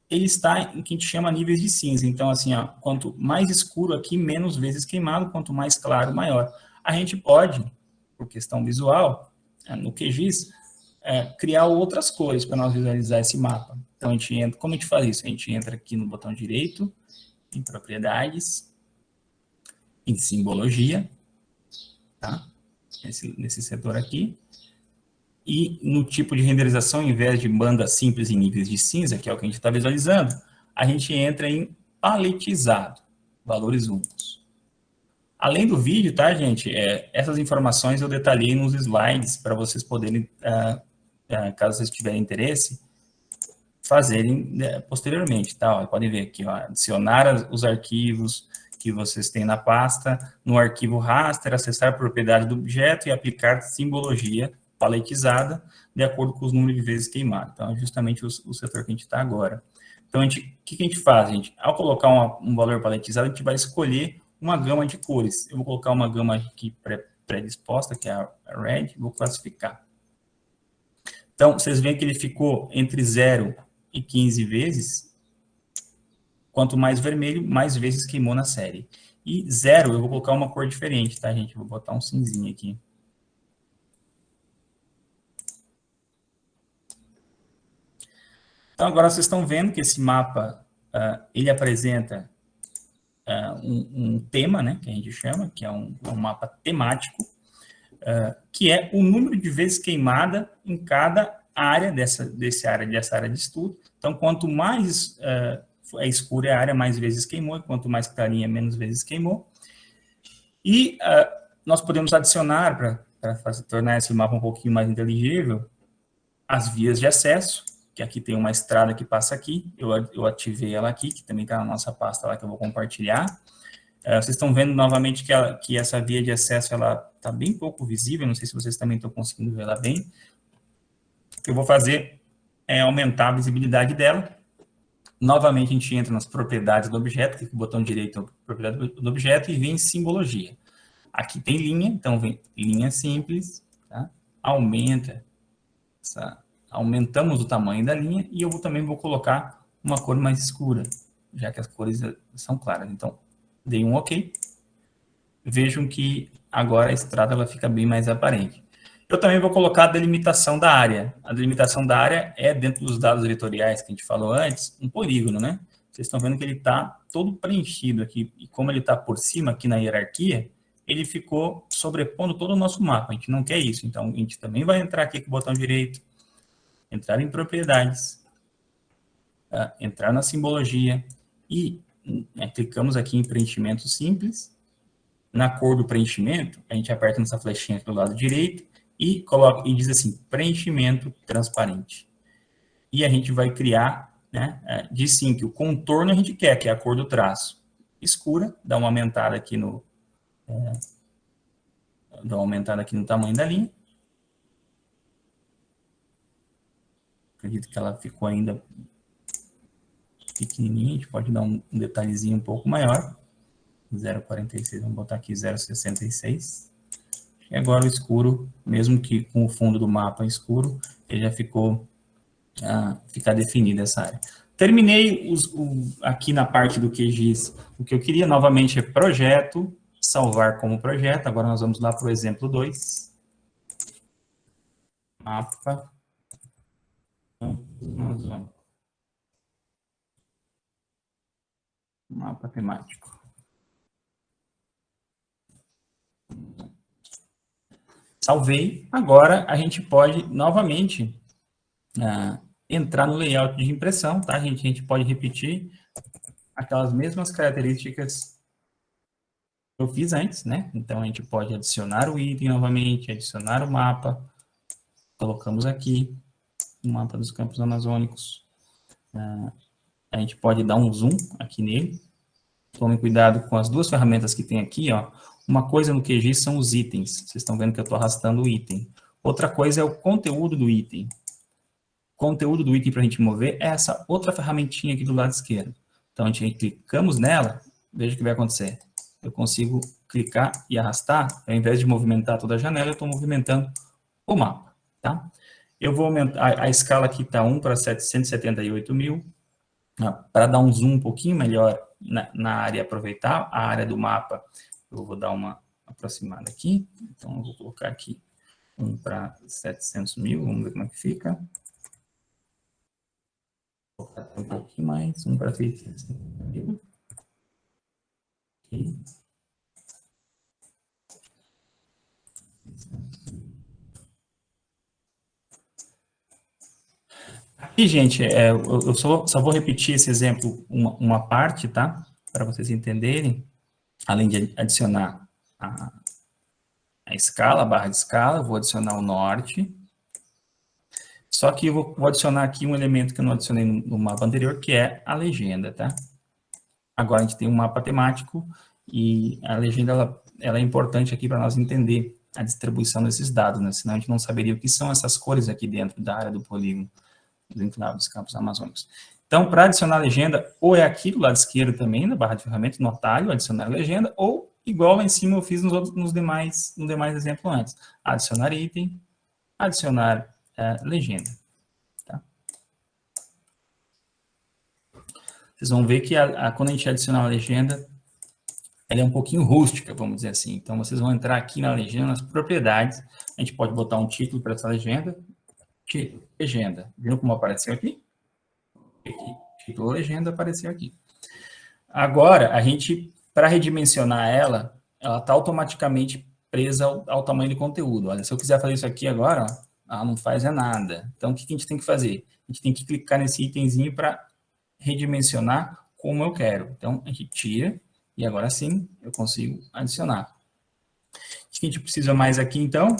Ele está em que a gente chama níveis de cinza. Então, assim, ó, quanto mais escuro aqui, menos vezes queimado, quanto mais claro, maior. A gente pode, por questão visual, no QGIS, criar outras cores para nós visualizar esse mapa. Então, a gente entra, como a gente faz isso? A gente entra aqui no botão direito, em propriedades, em simbologia, tá? Nesse setor aqui. E no tipo de renderização, ao invés de banda simples em níveis de cinza, que é o que a gente está visualizando, a gente entra em paletizado, valores únicos. Além do vídeo, tá, gente? Essas informações eu detalhei nos slides para vocês poderem, caso vocês tiverem interesse, fazerem posteriormente, tá? Ó, podem ver aqui, ó, adicionar os arquivos que vocês têm na pasta, no arquivo raster, acessar a propriedade do objeto e aplicar simbologia paletizada de acordo com os números de vezes queimado. Então, é justamente o setor que a gente está agora. Então, o que a gente faz, gente? Ao colocar um valor paletizado, a gente vai escolher uma gama de cores. Eu vou colocar uma gama aqui predisposta, que é a red, vou classificar. Então, vocês veem que ele ficou entre 0 e 15 vezes. Quanto mais vermelho, mais vezes queimou na série. E 0, eu vou colocar uma cor diferente, tá, gente? Vou botar um cinzinho aqui. Então, agora vocês estão vendo que esse mapa, ele apresenta um tema, né, que a gente chama, que é um mapa temático, que é o número de vezes queimada em cada área dessa área de estudo. Então, quanto mais é escura a área, mais vezes queimou, e quanto mais clarinha, menos vezes queimou. E nós podemos adicionar, para tornar esse mapa um pouquinho mais inteligível, as vias de acesso, que aqui tem uma estrada que passa aqui, eu ativei ela aqui, que também está na nossa pasta lá que eu vou compartilhar. Vocês estão vendo novamente que essa via de acesso ela está bem pouco visível, não sei se vocês também estão conseguindo ver ela bem. O que eu vou fazer é aumentar a visibilidade dela. Novamente, a gente entra nas propriedades do objeto, clica com o botão direito propriedade do objeto e vem em simbologia. Aqui tem linha, então vem linha simples, tá? Aumentamos o tamanho da linha e eu também vou colocar uma cor mais escura, já que as cores são claras. Então, dei um OK. Vejam que agora a estrada ela fica bem mais aparente. Eu também vou colocar a delimitação da área. A delimitação da área é, dentro dos dados vetoriais que a gente falou antes, um polígono, né? Vocês estão vendo que ele está todo preenchido aqui. E como ele está por cima, aqui na hierarquia, ele ficou sobrepondo todo o nosso mapa. A gente não quer isso. Então, a gente também vai entrar aqui com o botão direito, entrar em propriedades, tá? Entrar na simbologia e clicamos aqui em preenchimento simples. Na cor do preenchimento, a gente aperta nessa flechinha aqui do lado direito e coloca e diz assim, preenchimento transparente. E a gente vai criar, né, diz sim que o contorno a gente quer, que é a cor do traço. Escura, dá uma aumentada aqui no tamanho da linha. Acredito que ela ficou ainda pequenininha, a gente pode dar um detalhezinho um pouco maior. 0,46, vamos botar aqui 0,66. E agora o escuro, mesmo que com o fundo do mapa escuro, ele já ficou, ficar definida essa área. Terminei aqui na parte do QGIS. O que eu queria novamente é projeto, salvar como projeto. Agora nós vamos lá para o exemplo 2. Mapa. Mapa temático. Salvei. Agora a gente pode novamente entrar no layout de impressão, tá, gente? A gente pode repetir aquelas mesmas características que eu fiz antes, né? Então a gente pode adicionar o item novamente, adicionar o mapa. Colocamos aqui o mapa dos campos amazônicos. A gente pode dar um zoom aqui nele. Tome cuidado com as duas ferramentas que tem aqui, ó. Uma coisa no QGIS são os itens. Vocês estão vendo que eu estou arrastando o item. Outra coisa é o conteúdo do item. O conteúdo do item para a gente mover é essa outra ferramentinha aqui do lado esquerdo. Então, a gente clicamos nela, veja o que vai acontecer. Eu consigo clicar e arrastar, ao invés de movimentar toda a janela, eu estou movimentando o mapa, tá? Eu vou aumentar, a escala aqui está 1 para 778 mil, para dar um zoom um pouquinho melhor na área, aproveitar a área do mapa, eu vou dar uma aproximada aqui, então eu vou colocar aqui 1 para 700 mil, vamos ver como é que fica. Vou colocar um pouquinho mais, 1 para 600 mil. Okay. Aqui, gente, eu só vou repetir esse exemplo uma parte, tá? Para vocês entenderem, além de adicionar a escala, a barra de escala, eu vou adicionar o norte. Só que eu vou adicionar aqui um elemento que eu não adicionei no mapa anterior, que é a legenda, tá? Agora a gente tem um mapa temático e a legenda ela é importante aqui para nós entender a distribuição desses dados, né? Senão a gente não saberia o que são essas cores aqui dentro da área do polígono, do enclave dos campos amazônicos. Então, para adicionar a legenda, ou é aqui do lado esquerdo também, na barra de ferramentas, no atalho, adicionar a legenda, ou igual lá em cima eu fiz nos demais exemplos antes. Adicionar item, adicionar legenda. Tá? Vocês vão ver que quando a gente adicionar a legenda, ela é um pouquinho rústica, vamos dizer assim. Então, vocês vão entrar aqui na legenda, nas propriedades. A gente pode botar um título para essa legenda. Título, legenda. Viram como apareceu aqui? Título, legenda, apareceu aqui. Agora, a gente, para redimensionar ela está automaticamente presa ao tamanho do conteúdo. Olha, se eu quiser fazer isso aqui agora, ela não faz nada. Então, o que a gente tem que fazer? A gente tem que clicar nesse itemzinho para redimensionar como eu quero. Então, a gente tira e agora sim eu consigo adicionar. O que a gente precisa mais aqui, então?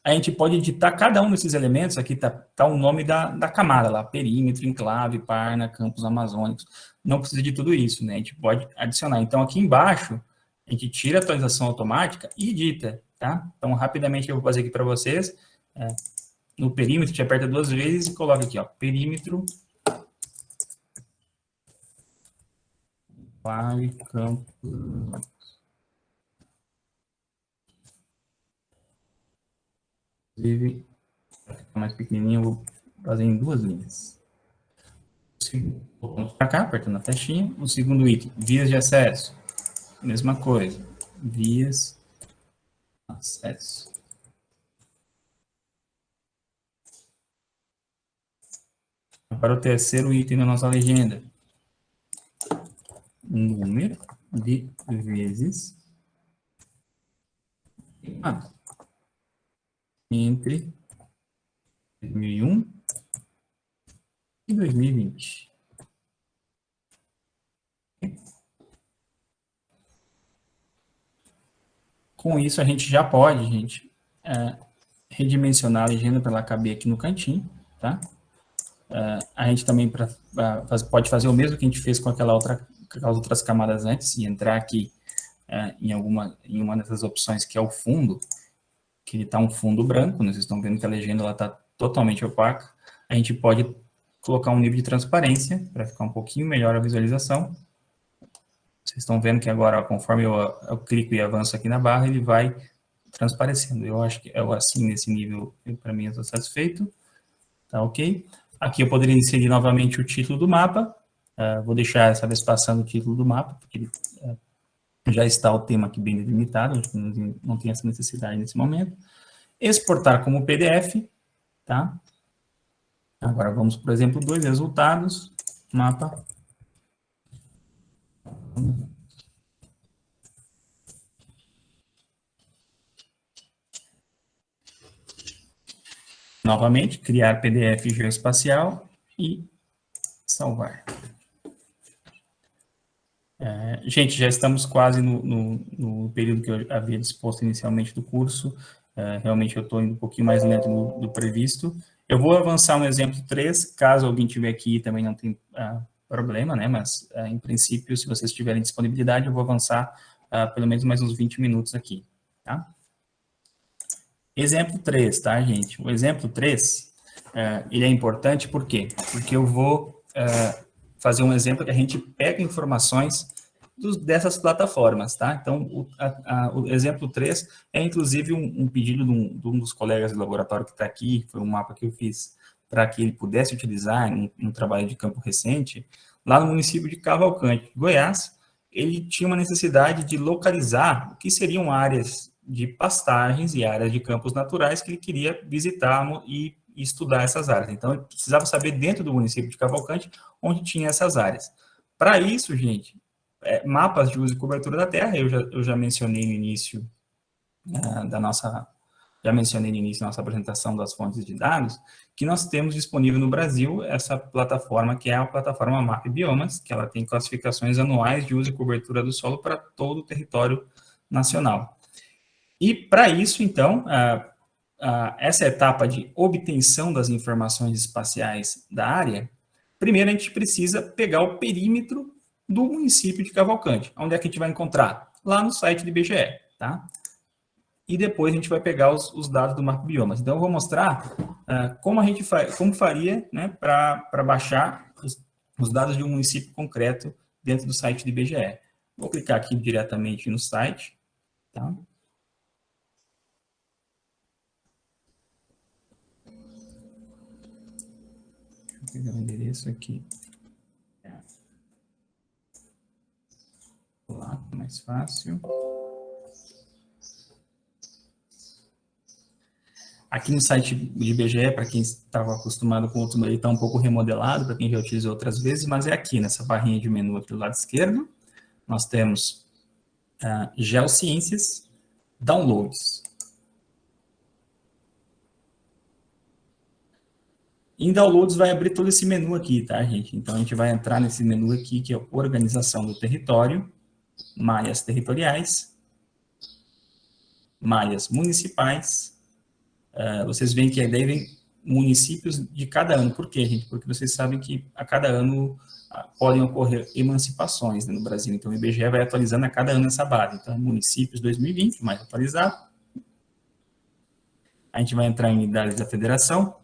A gente pode editar cada um desses elementos. Aqui está o nome da camada lá, perímetro, enclave, parna, campos amazônicos. Não precisa de tudo isso, né? A gente pode adicionar. Então, aqui embaixo, a gente tira a atualização automática e edita, tá? Então, rapidamente eu vou fazer aqui para vocês. No perímetro, a gente aperta 2 vezes e coloca aqui, ó, perímetro, enclave, campo. Inclusive, para ficar mais pequenininho, eu vou fazer em 2 linhas. Voltamos para cá, apertando a flechinha. O segundo item, vias de acesso. Mesma coisa. Vias, acesso. Para o terceiro item da nossa legenda. Número de vezes entre 2001 e 2020. Com isso, a gente já pode, gente, redimensionar a legenda para ela caber aqui no cantinho, tá? A gente também pode fazer o mesmo que a gente fez com aquelas outras camadas antes, e entrar aqui em uma dessas opções que é o fundo, que ele está um fundo branco, vocês estão vendo que a legenda está totalmente opaca. A gente pode colocar um nível de transparência para ficar um pouquinho melhor a visualização. Vocês estão vendo que agora, ó, conforme eu clico e avanço aqui na barra, ele vai transparecendo. Eu acho que assim, nesse nível, para mim, eu estou satisfeito. Tá ok? Aqui eu poderia inserir novamente o título do mapa. Vou deixar essa vez passando o título do mapa, porque ele, já está o tema aqui bem delimitado, não tem essa necessidade nesse momento. Exportar como PDF, tá? Agora vamos, por exemplo, 2 resultados, mapa. Novamente, criar PDF geoespacial e salvar. Gente, já estamos quase no período que eu havia disposto inicialmente do curso. Realmente eu estou indo um pouquinho mais lento do previsto. Eu vou avançar no exemplo 3, caso alguém tiver aqui também não tem problema, né? Mas, em princípio, se vocês tiverem disponibilidade, eu vou avançar pelo menos mais uns 20 minutos aqui, tá? Exemplo 3, tá, gente? O exemplo 3, ele é importante por quê? Porque eu vou fazer um exemplo que a gente pega informações dessas plataformas, tá? Então, o exemplo 3 é, inclusive, um pedido de um dos colegas do laboratório que está aqui, foi um mapa que eu fiz para que ele pudesse utilizar em um trabalho de campo recente, lá no município de Cavalcante, Goiás. Ele tinha uma necessidade de localizar o que seriam áreas de pastagens e áreas de campos naturais que ele queria visitar e estudar essas áreas. Então, ele precisava saber dentro do município de Cavalcante onde tinha essas áreas. Para isso, gente, mapas de uso e cobertura da terra, eu já mencionei no início já mencionei no início da nossa apresentação das fontes de dados, que nós temos disponível no Brasil essa plataforma, que é a plataforma Map Biomas, que ela tem classificações anuais de uso e cobertura do solo para todo o território nacional. E para isso, então, essa etapa de obtenção das informações espaciais da área, primeiro a gente precisa pegar o perímetro do município de Cavalcante. Onde é que a gente vai encontrar? Lá no site do IBGE, tá? E depois a gente vai pegar os dados do Mapa Biomas. Então, eu vou mostrar como faria, né, para baixar os dados de um município concreto dentro do site do IBGE. Vou clicar aqui diretamente no site, tá? Deixa eu pegar o endereço aqui. Lá, mais fácil. Aqui no site do IBGE, para quem estava acostumado com outro, ele está um pouco remodelado, para quem já utilizou outras vezes, mas é aqui, nessa barrinha de menu aqui do lado esquerdo, nós temos Geociências, Downloads. Em Downloads vai abrir todo esse menu aqui, tá, gente? Então, a gente vai entrar nesse menu aqui, que é Organização do Território, Malhas Territoriais, Malhas Municipais. Vocês veem que daí vem municípios de cada ano. Por quê, gente? Porque vocês sabem que a cada ano podem ocorrer emancipações, né, no Brasil. Então, o IBGE vai atualizando a cada ano essa base. Então, municípios 2020, mais atualizado. A gente vai entrar em unidades da federação.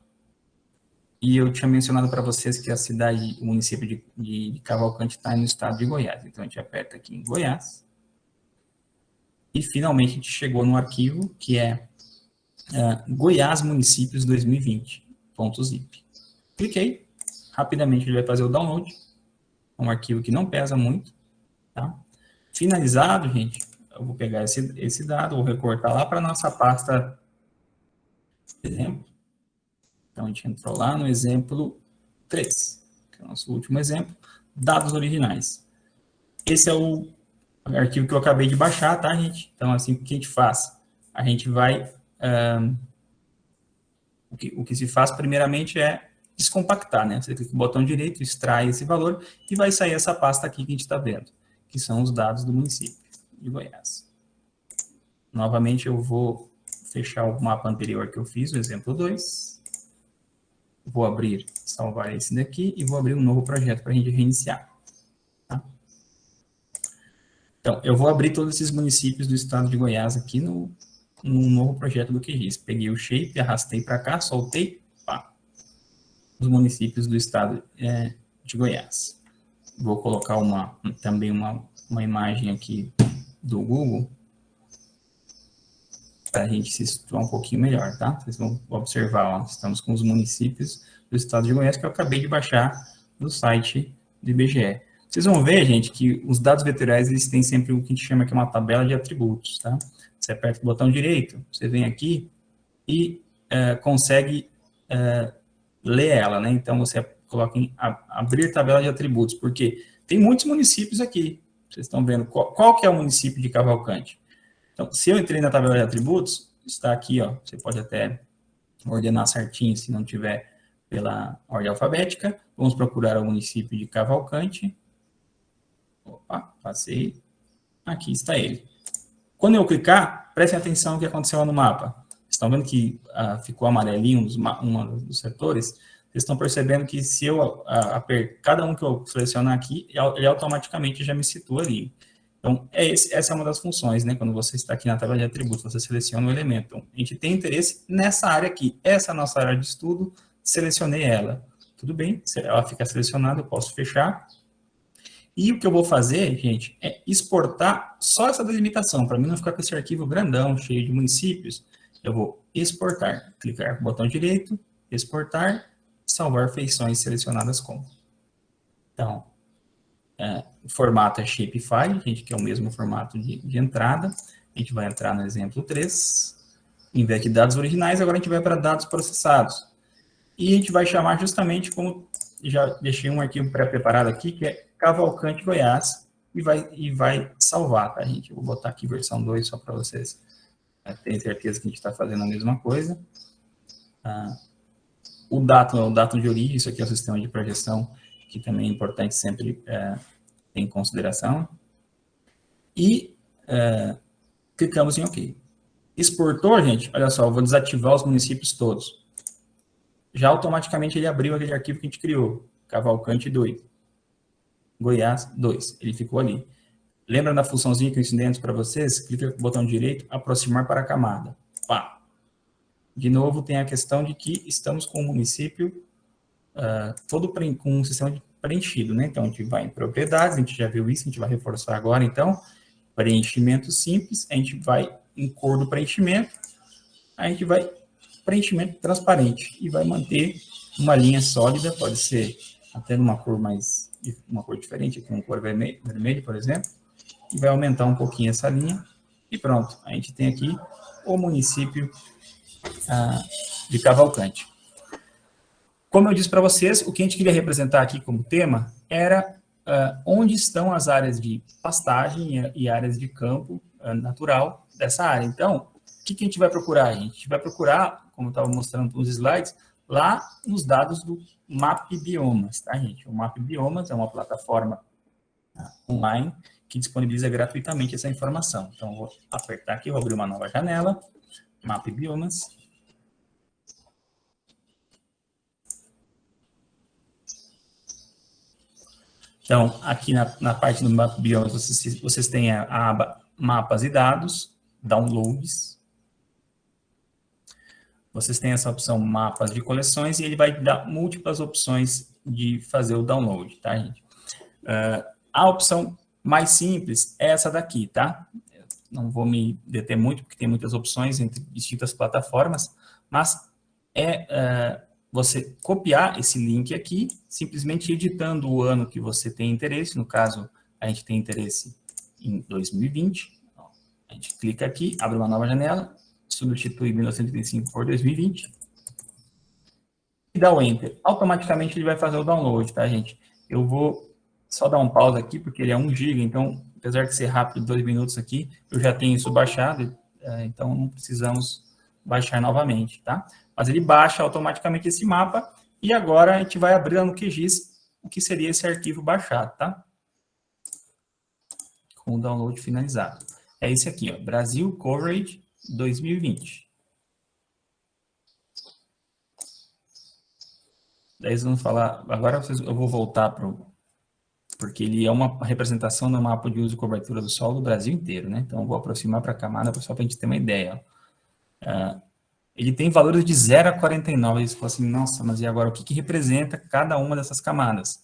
E eu tinha mencionado para vocês que a cidade, o município de Cavalcante está no estado de Goiás. Então, a gente aperta aqui em Goiás. E, finalmente, a gente chegou no arquivo que é Goiás Municípios 2020.zip. Cliquei. Rapidamente ele vai fazer o download. É um arquivo que não pesa muito. Tá? Finalizado, gente, eu vou pegar esse dado, vou recortar lá para a nossa pasta exemplo. Então, a gente entrou lá no exemplo 3, que é o nosso último exemplo, dados originais. Esse é o arquivo que eu acabei de baixar, tá, gente? Então, assim, o que a gente faz? a gente vai... o que se faz primeiramente é descompactar, né? Você clica no botão direito, extrai esse valor e vai sair essa pasta aqui que a gente está vendo, que são os dados do município de Goiás. Novamente, eu vou fechar o mapa anterior que eu fiz, o exemplo 2. Vou abrir, salvar esse daqui e vou abrir um novo projeto para a gente reiniciar. Tá? Então, eu vou abrir todos esses municípios do estado de Goiás aqui no novo projeto do QGIS. Peguei o shape, arrastei para cá, soltei, pá, os municípios do estado de Goiás. Vou colocar também uma imagem aqui do Google para a gente se situar um pouquinho melhor, tá? Vocês vão observar, ó, estamos com os municípios do estado de Goiás que eu acabei de baixar do site do IBGE. Vocês vão ver, gente, que os dados vetoriais, eles têm sempre o que a gente chama que é uma tabela de atributos, tá? Você aperta o botão direito, você vem aqui e consegue ler ela, né? Então, você coloca em abrir tabela de atributos, porque tem muitos municípios aqui. Vocês estão vendo qual que é o município de Cavalcante. Então, se eu entrei na tabela de atributos, está aqui, ó. Você pode até ordenar certinho, se não tiver pela ordem alfabética. Vamos procurar o município de Cavalcante. Opa, passei. Aqui está ele. Quando eu clicar, prestem atenção no que aconteceu lá no mapa. Vocês estão vendo que ficou amarelinho um dos setores? Vocês estão percebendo que se eu apertar cada um que eu selecionar aqui, ele automaticamente já me situa ali. Então, essa é uma das funções, né? Quando você está aqui na tabela de atributos, você seleciona um elemento. Então, a gente tem interesse nessa área aqui. Essa é a nossa área de estudo, selecionei ela. Tudo bem, ela fica selecionada, eu posso fechar. E o que eu vou fazer, gente, é exportar só essa delimitação, para mim não ficar com esse arquivo grandão, cheio de municípios. Eu vou exportar, clicar com o botão direito, exportar, salvar feições selecionadas como. Então, o formato é shapefile, gente, que é o mesmo formato de entrada. A gente vai entrar no exemplo 3. Em vez de dados originais, agora a gente vai para dados processados. E a gente vai chamar justamente como, já deixei um arquivo pré-preparado aqui, que é Cavalcante Goiás, e vai salvar, tá, gente? Eu vou botar aqui versão 2 só para vocês terem certeza que a gente está fazendo a mesma coisa. O datum de origem, isso aqui é o sistema de projeção, que também é importante sempre ter em consideração. E clicamos em OK. Exportou, gente, olha só, eu vou desativar os municípios todos. Já automaticamente ele abriu aquele arquivo que a gente criou, Cavalcante 2. Goiás 2, ele ficou ali. Lembra da funçãozinha que eu ensinei antes para vocês? Clica com o botão direito, aproximar para a camada. Pá. De novo, tem a questão de que estamos com o município todo com um sistema de preenchido, né? Então, a gente vai em propriedades, a gente já viu isso, a gente vai reforçar agora, então, preenchimento simples, a gente vai em cor do preenchimento, a gente vai preenchimento transparente e vai manter uma linha sólida, pode ser até numa cor uma cor diferente, aqui uma cor vermelho, por exemplo, e vai aumentar um pouquinho essa linha, e pronto, a gente tem aqui o município de Cavalcante. Como eu disse para vocês, o que a gente queria representar aqui como tema era onde estão as áreas de pastagem e áreas de campo natural dessa área. Então, o que a gente vai procurar? A gente vai procurar, como eu estava mostrando nos slides, lá nos dados do Map Biomas, tá, gente? O Map Biomas é uma plataforma online que disponibiliza gratuitamente essa informação. Então, eu vou apertar aqui, vou abrir uma nova janela, Map Biomas. Então, aqui na parte do Map Biomas, vocês têm a aba Mapas e Dados, Downloads. Vocês têm essa opção Mapas de Coleções e ele vai dar múltiplas opções de fazer o download, tá, gente? A opção mais simples é essa daqui, tá? Não vou me deter muito, porque tem muitas opções entre distintas plataformas, mas você copiar esse link aqui, simplesmente editando o ano que você tem interesse. No caso, a gente tem interesse em 2020. A gente clica aqui, abre uma nova janela, substitui 1935 por 2020 e dá o Enter. Automaticamente ele vai fazer o download, tá, gente? Eu vou só dar um pause aqui, porque ele é 1 GB, então, apesar de ser rápido, 2 minutos aqui, eu já tenho isso baixado, então não precisamos baixar novamente, tá? Mas ele baixa automaticamente esse mapa, e agora a gente vai abrir lá no QGIS o que seria esse arquivo baixado, tá? Com o download finalizado. É esse aqui, ó, Brasil Coverage 2020. Daí eles vão falar, agora eu vou voltar para o... Porque ele é uma representação do mapa de uso e cobertura do solo do Brasil inteiro, né? Então, eu vou aproximar para a camada só para a gente ter uma ideia. Ele tem valores de 0 a 49. Eles falam assim, nossa, mas e agora? O que representa cada uma dessas camadas?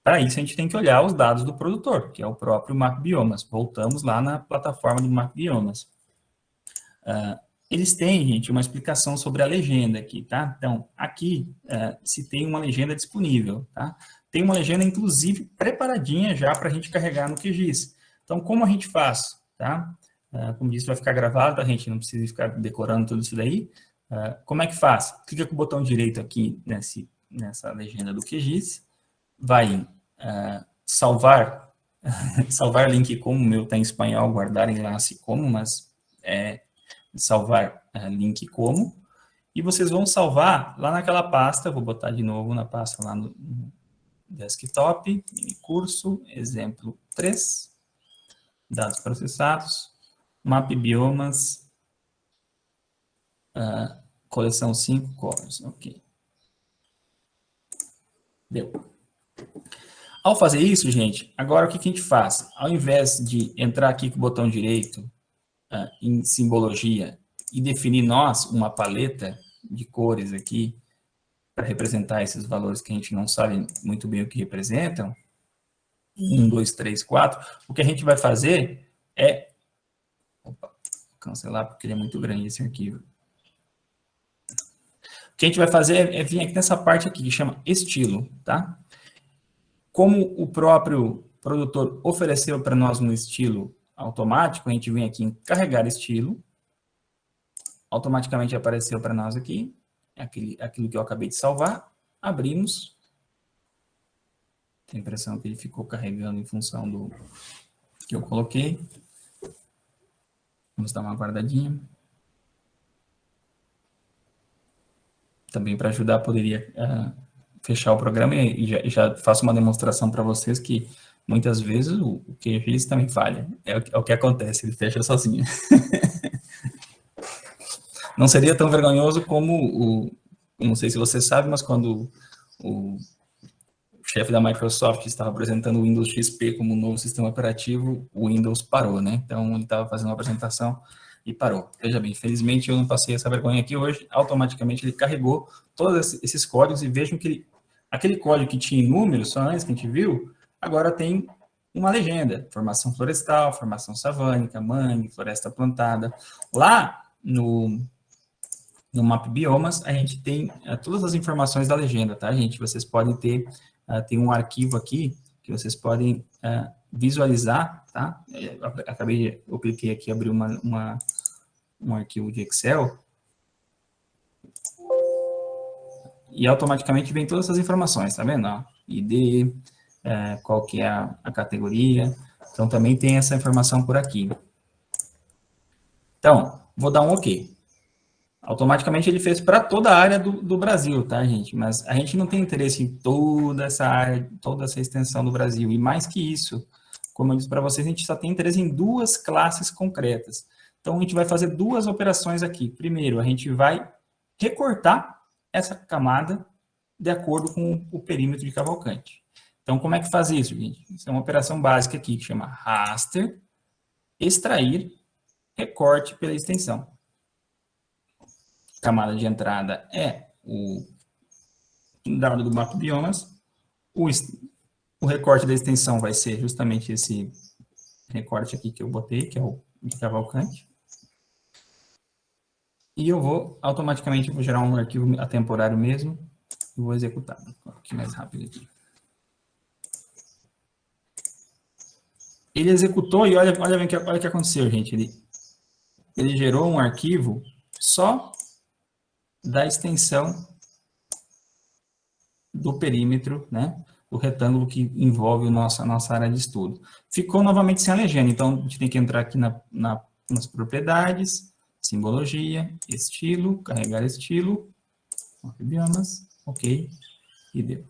Para isso, a gente tem que olhar os dados do produtor, que é o próprio MapBiomas. Voltamos lá na plataforma do MapBiomas. Eles têm, gente, uma explicação sobre a legenda aqui, tá? Então, aqui se tem uma legenda disponível, tá? Tem uma legenda, inclusive, preparadinha já para a gente carregar no QGIS. Então, como a gente faz, tá? Como disse, vai ficar gravado, a gente não precisa ficar decorando tudo isso daí. Como é que faz? Clica com o botão direito aqui nessa legenda do QGIS, vai em salvar, salvar link como, o meu está em espanhol, guardar enlace como, mas salvar link como, e vocês vão salvar lá naquela pasta, vou botar de novo na pasta lá no desktop, curso, exemplo 3, dados processados, MapBiomas, coleção 5 colors, ok. Deu. Ao fazer isso, gente, agora o que a gente faz? Ao invés de entrar aqui com o botão direito em simbologia e definir nós uma paleta de cores aqui para representar esses valores que a gente não sabe muito bem o que representam, 1, 2, 3, 4, o que a gente vai fazer é... Opa, vou cancelar porque ele é muito grande esse arquivo. O que a gente vai fazer é vir aqui nessa parte aqui, que chama estilo, tá? Como o próprio produtor ofereceu para nós um estilo automático, a gente vem aqui em carregar estilo, automaticamente apareceu para nós aqui, aquilo que eu acabei de salvar, abrimos, tem a impressão que ele ficou carregando em função do que eu coloquei, vamos dar uma guardadinha. Também para ajudar, poderia fechar o programa e já faço uma demonstração para vocês que muitas vezes o QGIS também falha. É o que acontece, ele fecha sozinho. Não seria tão vergonhoso como não sei se você sabe, mas quando o chefe da Microsoft estava apresentando o Windows XP como novo sistema operativo, o Windows parou, né? Então, ele estava fazendo uma apresentação e parou. Veja bem, felizmente eu não passei essa vergonha aqui hoje, automaticamente ele carregou todos esses códigos e vejam que aquele código que tinha números, só antes que a gente viu, agora tem uma legenda, formação florestal, formação savânica, mangue, floresta plantada. Lá no MapBiomas, a gente tem todas as informações da legenda, tá, gente? Vocês podem ter, tem um arquivo aqui que vocês podem visualizar, tá? Eu cliquei aqui, abri um arquivo de Excel, e automaticamente vem todas essas informações, tá vendo? Ó, ID, qual que é a categoria, então também tem essa informação por aqui. Então, vou dar um OK. Automaticamente ele fez para toda a área do Brasil, tá, gente? Mas a gente não tem interesse em toda essa área, toda essa extensão do Brasil. E mais que isso, como eu disse para vocês, a gente só tem interesse em duas classes concretas. Então, a gente vai fazer duas operações aqui. Primeiro, a gente vai recortar essa camada de acordo com o perímetro de Cavalcante. Então, como é que faz isso, gente? Isso é uma operação básica aqui, que chama raster, extrair, recorte pela extensão. Camada de entrada é o dado do MapBiomas. O recorte da extensão vai ser justamente esse recorte aqui que eu botei, que é o de Cavalcante. E eu vou, automaticamente, vou gerar um arquivo atemporário mesmo e vou executar. Um pouquinho mais rápido aqui. Ele executou e olha o que aconteceu, gente. Ele gerou um arquivo só da extensão do perímetro, né, o retângulo que envolve a nossa área de estudo. Ficou novamente sem a legenda, então a gente tem que entrar aqui na nas propriedades, simbologia, estilo, carregar estilo, biomas, ok, e deu.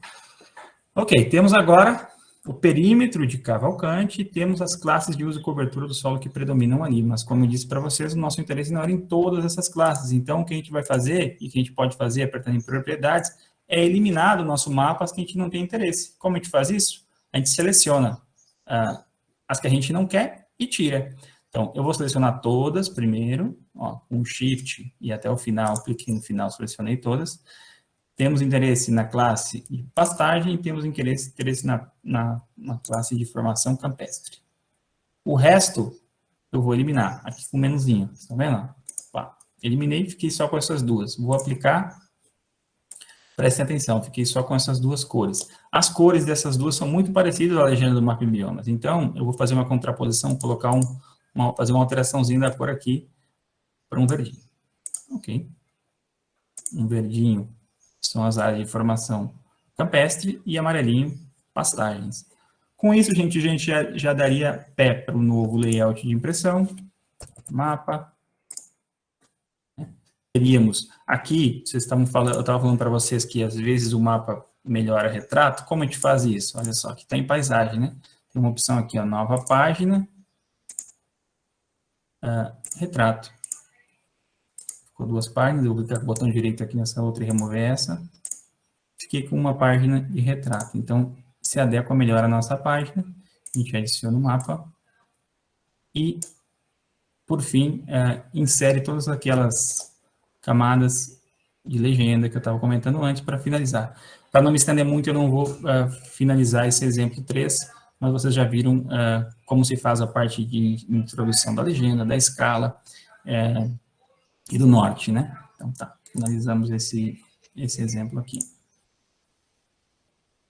Ok, temos agora o perímetro de Cavalcante, temos as classes de uso e cobertura do solo que predominam ali, mas como eu disse para vocês, o nosso interesse não era em todas essas classes, então o que a gente vai fazer, e que a gente pode fazer apertando em propriedades, é eliminar do nosso mapa as que a gente não tem interesse. Como a gente faz isso? A gente seleciona as que a gente não quer e tira. Então, eu vou selecionar todas primeiro, ó, com Shift e até o final, cliquei no final, selecionei todas. Temos interesse na classe de pastagem e temos interesse na classe de formação campestre. O resto eu vou eliminar, aqui com menuzinho, tá vendo? Pá, eliminei, fiquei só com essas duas. Vou aplicar, prestem atenção, fiquei só com essas duas cores. As cores dessas duas são muito parecidas à legenda do Map Biomas, então eu vou fazer uma contraposição, colocar fazer uma alteraçãozinha da cor aqui para um verdinho. Ok. Um verdinho são as áreas de formação campestre e amarelinho, pastagens. Com isso, gente, a gente já daria pé para o novo layout de impressão, mapa. Teríamos aqui, eu estava falando para vocês que às vezes o mapa melhora retrato. Como a gente faz isso? Olha só, aqui está em paisagem, né? Tem uma opção aqui, ó, nova página, retrato. Ficou duas páginas, eu vou clicar com o botão direito aqui nessa outra e remover essa. Fiquei com uma página de retrato. Então, se adequa melhor a nossa página, a gente adiciona o mapa e, por fim, insere todas aquelas camadas de legenda que eu estava comentando antes para finalizar. Para não me estender muito, eu não vou finalizar esse exemplo 3, mas vocês já viram como se faz a parte de introdução da legenda, da escala e do norte, né? Então, tá, finalizamos esse exemplo aqui.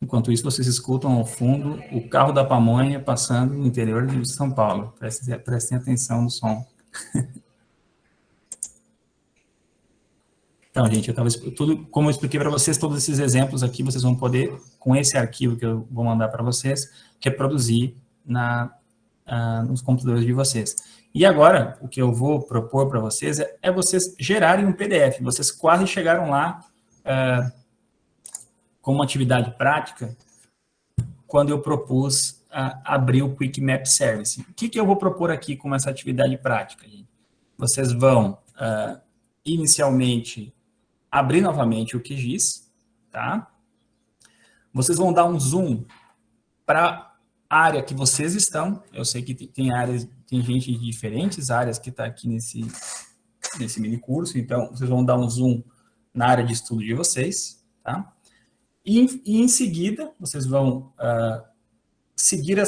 Enquanto isso, vocês escutam ao fundo o carro da pamonha passando no interior de São Paulo. Prestem atenção no som. Então, gente, como eu expliquei para vocês, todos esses exemplos aqui, vocês vão poder, com esse arquivo que eu vou mandar para vocês, reproduzir nos computadores de vocês. E agora, o que eu vou propor para vocês é vocês gerarem um PDF. Vocês quase chegaram lá como atividade prática, quando eu propus abrir o Quick Map Service. O que eu vou propor aqui como essa atividade prática, gente? Vocês vão, inicialmente, abrir novamente o QGIS, tá? Vocês vão dar um zoom para a área que vocês estão. Eu sei que tem gente de diferentes áreas que está aqui nesse mini curso, então vocês vão dar um zoom na área de estudo de vocês, tá? E em seguida, vocês vão seguir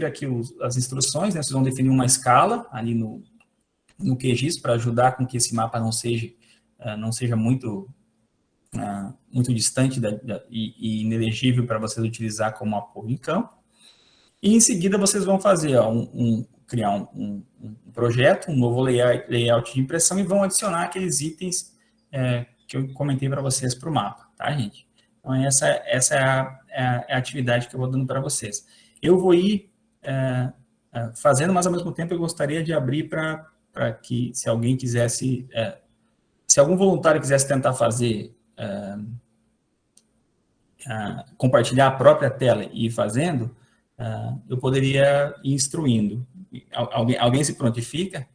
aqui as instruções, né? Vocês vão definir uma escala ali no QGIS para ajudar com que esse mapa não seja muito distante e inelegível para vocês utilizar como apoio em campo. E em seguida vocês vão fazer, criar um projeto, um novo layout de impressão e vão adicionar aqueles itens que eu comentei para vocês para o mapa, tá, gente? Então, essa é a atividade que eu vou dando para vocês. Eu vou ir fazendo, mas ao mesmo tempo eu gostaria de abrir para que, se alguém quisesse, se algum voluntário quisesse tentar fazer, compartilhar a própria tela e ir fazendo, eu poderia ir instruindo. Alguém se prontifica?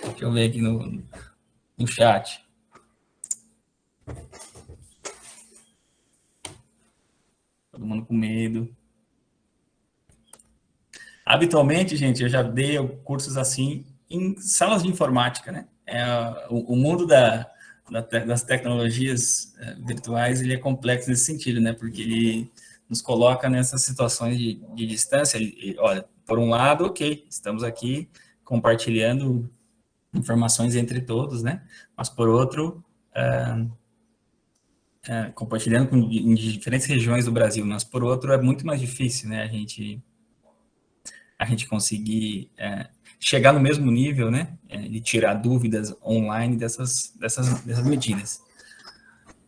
Deixa eu ver aqui no chat. Todo mundo com medo. Habitualmente, gente, eu já dei cursos assim em salas de informática, né? O mundo das tecnologias virtuais, ele é complexo nesse sentido, né? Porque ele nos coloca nessas situações de distância. Olha, por um lado, ok, estamos aqui compartilhando informações entre todos, né? Mas por outro, compartilhando em diferentes regiões do Brasil, mas por outro é muito mais difícil, né? A gente conseguir chegar no mesmo nível, né? De tirar dúvidas online dessas medidas.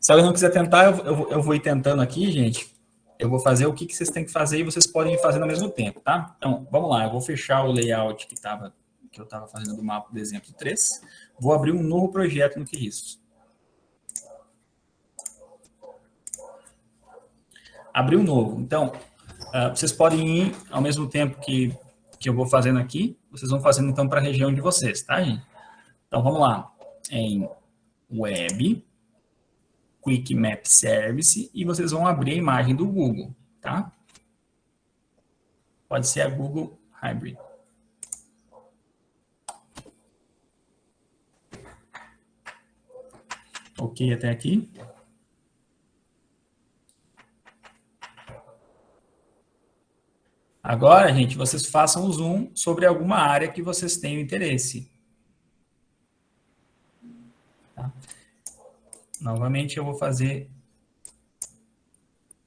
Se alguém não quiser tentar, eu vou ir tentando aqui, gente. eu vou fazer o que vocês têm que fazer e vocês podem ir fazendo ao mesmo tempo, tá? Então, vamos lá, eu vou fechar o layout que eu estava fazendo do mapa do exemplo 3, vou abrir um novo projeto no QGIS. Abrir um novo. Então, vocês podem ir ao mesmo tempo que eu vou fazendo aqui, vocês vão fazendo então para a região de vocês, tá, gente? Então, vamos lá. Em Web, Quick Map Service, e vocês vão abrir a imagem do Google, tá? Pode ser a Google Hybrid. Ok até aqui? Agora, gente, vocês façam o zoom sobre alguma área que vocês tenham interesse. Tá? Novamente, eu vou fazer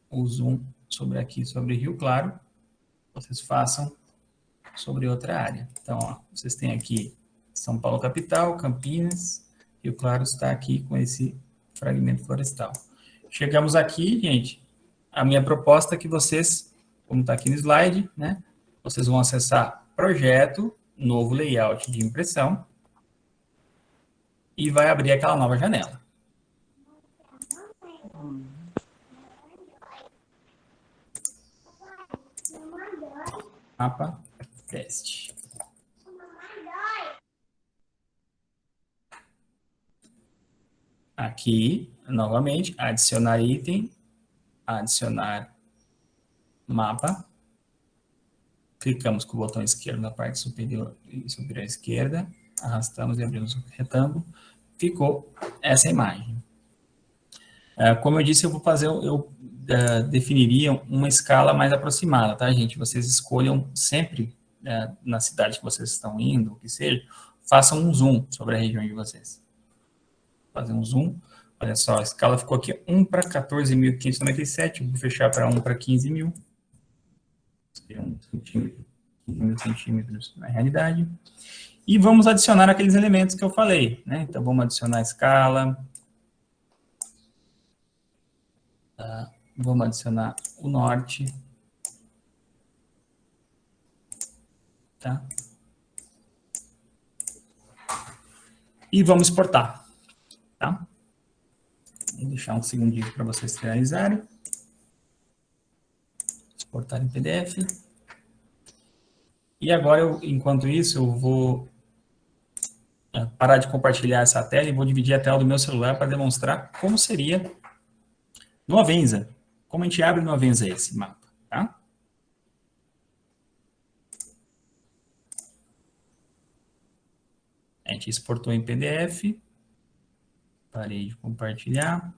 o zoom sobre aqui, sobre Rio Claro. Vocês façam sobre outra área. Então, ó, vocês têm aqui São Paulo capital, Campinas, Rio Claro está aqui com esse fragmento florestal. Chegamos aqui, gente, a minha proposta é que vocês, como está aqui no slide, né, vocês vão acessar projeto, novo layout de impressão, e vai abrir aquela nova janela. Mapa, teste. Aqui, novamente, adicionar item, adicionar mapa. Clicamos com o botão esquerdo na parte superior esquerda, arrastamos e abrimos o retângulo. Ficou essa imagem. Como eu disse, eu definiria uma escala mais aproximada, tá, gente? Vocês escolham sempre, na cidade que vocês estão indo, o que seja, façam um zoom sobre a região de vocês. Fazer um zoom. Olha só, a escala ficou aqui 1 para 14.597, vou fechar para 1 para 15.000. 1 centímetros na realidade. E vamos adicionar aqueles elementos que eu falei, né? Então, vamos adicionar a escala. Vamos adicionar o norte. Tá? E vamos exportar. Tá? Vou deixar um segundinho para vocês finalizarem. Exportar em PDF. E agora, enquanto isso, eu vou parar de compartilhar essa tela e vou dividir a tela do meu celular para demonstrar como seria no Avenza. Como a gente abre no Avenza esse mapa, tá? A gente exportou em PDF. Parei de compartilhar.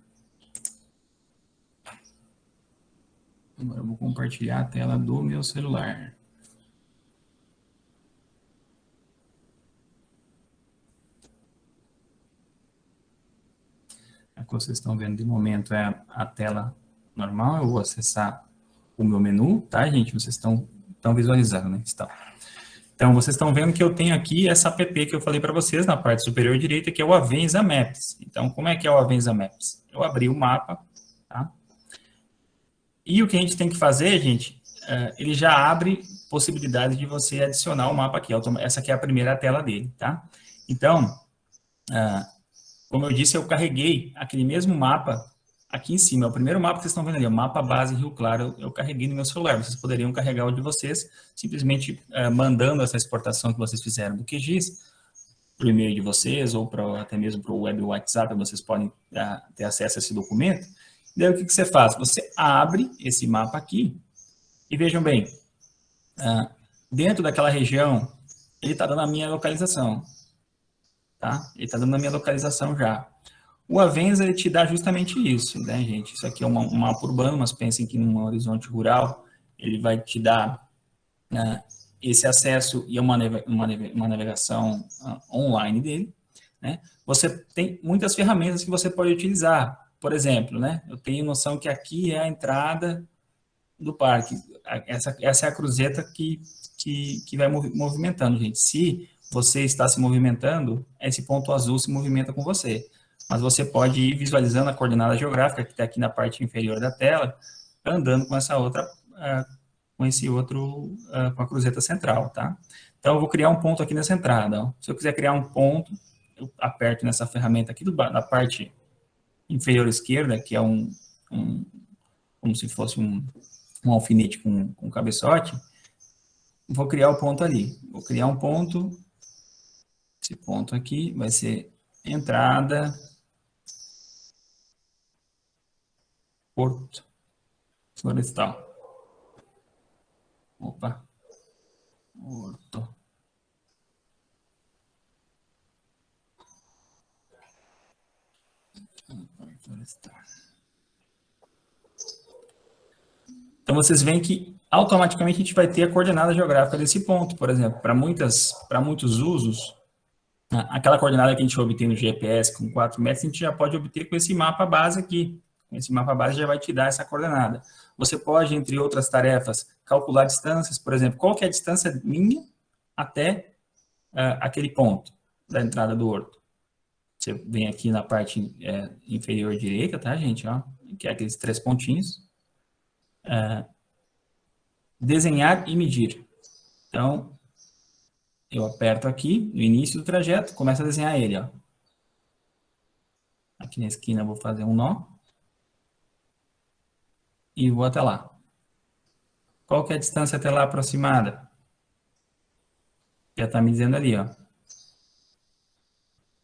Agora eu vou compartilhar a tela do meu celular. O que vocês estão vendo de momento é a tela normal. Eu vou acessar o meu menu, tá, gente? Vocês estão visualizando, né? Então, vocês estão vendo que eu tenho aqui essa app que eu falei para vocês na parte superior direita, que é o Avenza Maps. Então, como é que é o Avenza Maps? Eu abri o mapa, tá? E o que a gente tem que fazer, gente, ele já abre possibilidade de você adicionar o mapa aqui. Essa aqui é a primeira tela dele, tá? Então, como eu disse, eu carreguei aquele mesmo mapa aqui em cima. É o primeiro mapa que vocês estão vendo ali, o mapa base Rio Claro, eu carreguei no meu celular. Vocês poderiam carregar o de vocês, simplesmente mandando essa exportação que vocês fizeram do QGIS para o e-mail de vocês, ou até mesmo para o web WhatsApp, vocês podem ter acesso a esse documento. Daí o que você faz? Você abre esse mapa aqui e vejam bem, dentro daquela região, ele está dando a minha localização. Tá? Ele está dando a minha localização já. O Avenza, ele te dá justamente isso, né, gente? Isso aqui é um mapa urbano, mas pensem que num horizonte rural, ele vai te dar esse acesso e uma navegação online dele, né? Você tem muitas ferramentas que você pode utilizar. Por exemplo, né, eu tenho noção que aqui é a entrada do parque. Essa é a cruzeta que vai movimentando, gente. Se você está se movimentando, esse ponto azul se movimenta com você. Mas você pode ir visualizando a coordenada geográfica, que está aqui na parte inferior da tela, andando com essa outra, com esse outro, com a cruzeta central, tá? Então, eu vou criar um ponto aqui nessa entrada, ó. Se eu quiser criar um ponto, eu aperto nessa ferramenta aqui na parte inferior esquerda, que é como se fosse um alfinete com cabeçote, vou criar o ponto ali. Vou criar um ponto, esse ponto aqui vai ser entrada, Porto Florestal. Opa, Porto Florestal. Então, vocês veem que automaticamente a gente vai ter a coordenada geográfica desse ponto, por exemplo, para muitos usos, aquela coordenada que a gente obtém no GPS com 4 metros, a gente já pode obter com esse mapa base aqui. Esse mapa base já vai te dar essa coordenada. Você pode, entre outras tarefas, calcular distâncias, por exemplo, qual que é a distância minha até aquele ponto da entrada do horto. Você vem aqui na parte inferior direita, tá, gente? Ó, que é aqueles 3 pontinhos. Desenhar e medir. Então, eu aperto aqui, no início do trajeto, começo a desenhar ele, ó. Aqui na esquina eu vou fazer um nó. E vou até lá. Qual que é a distância até lá aproximada? Já está me dizendo ali, ó.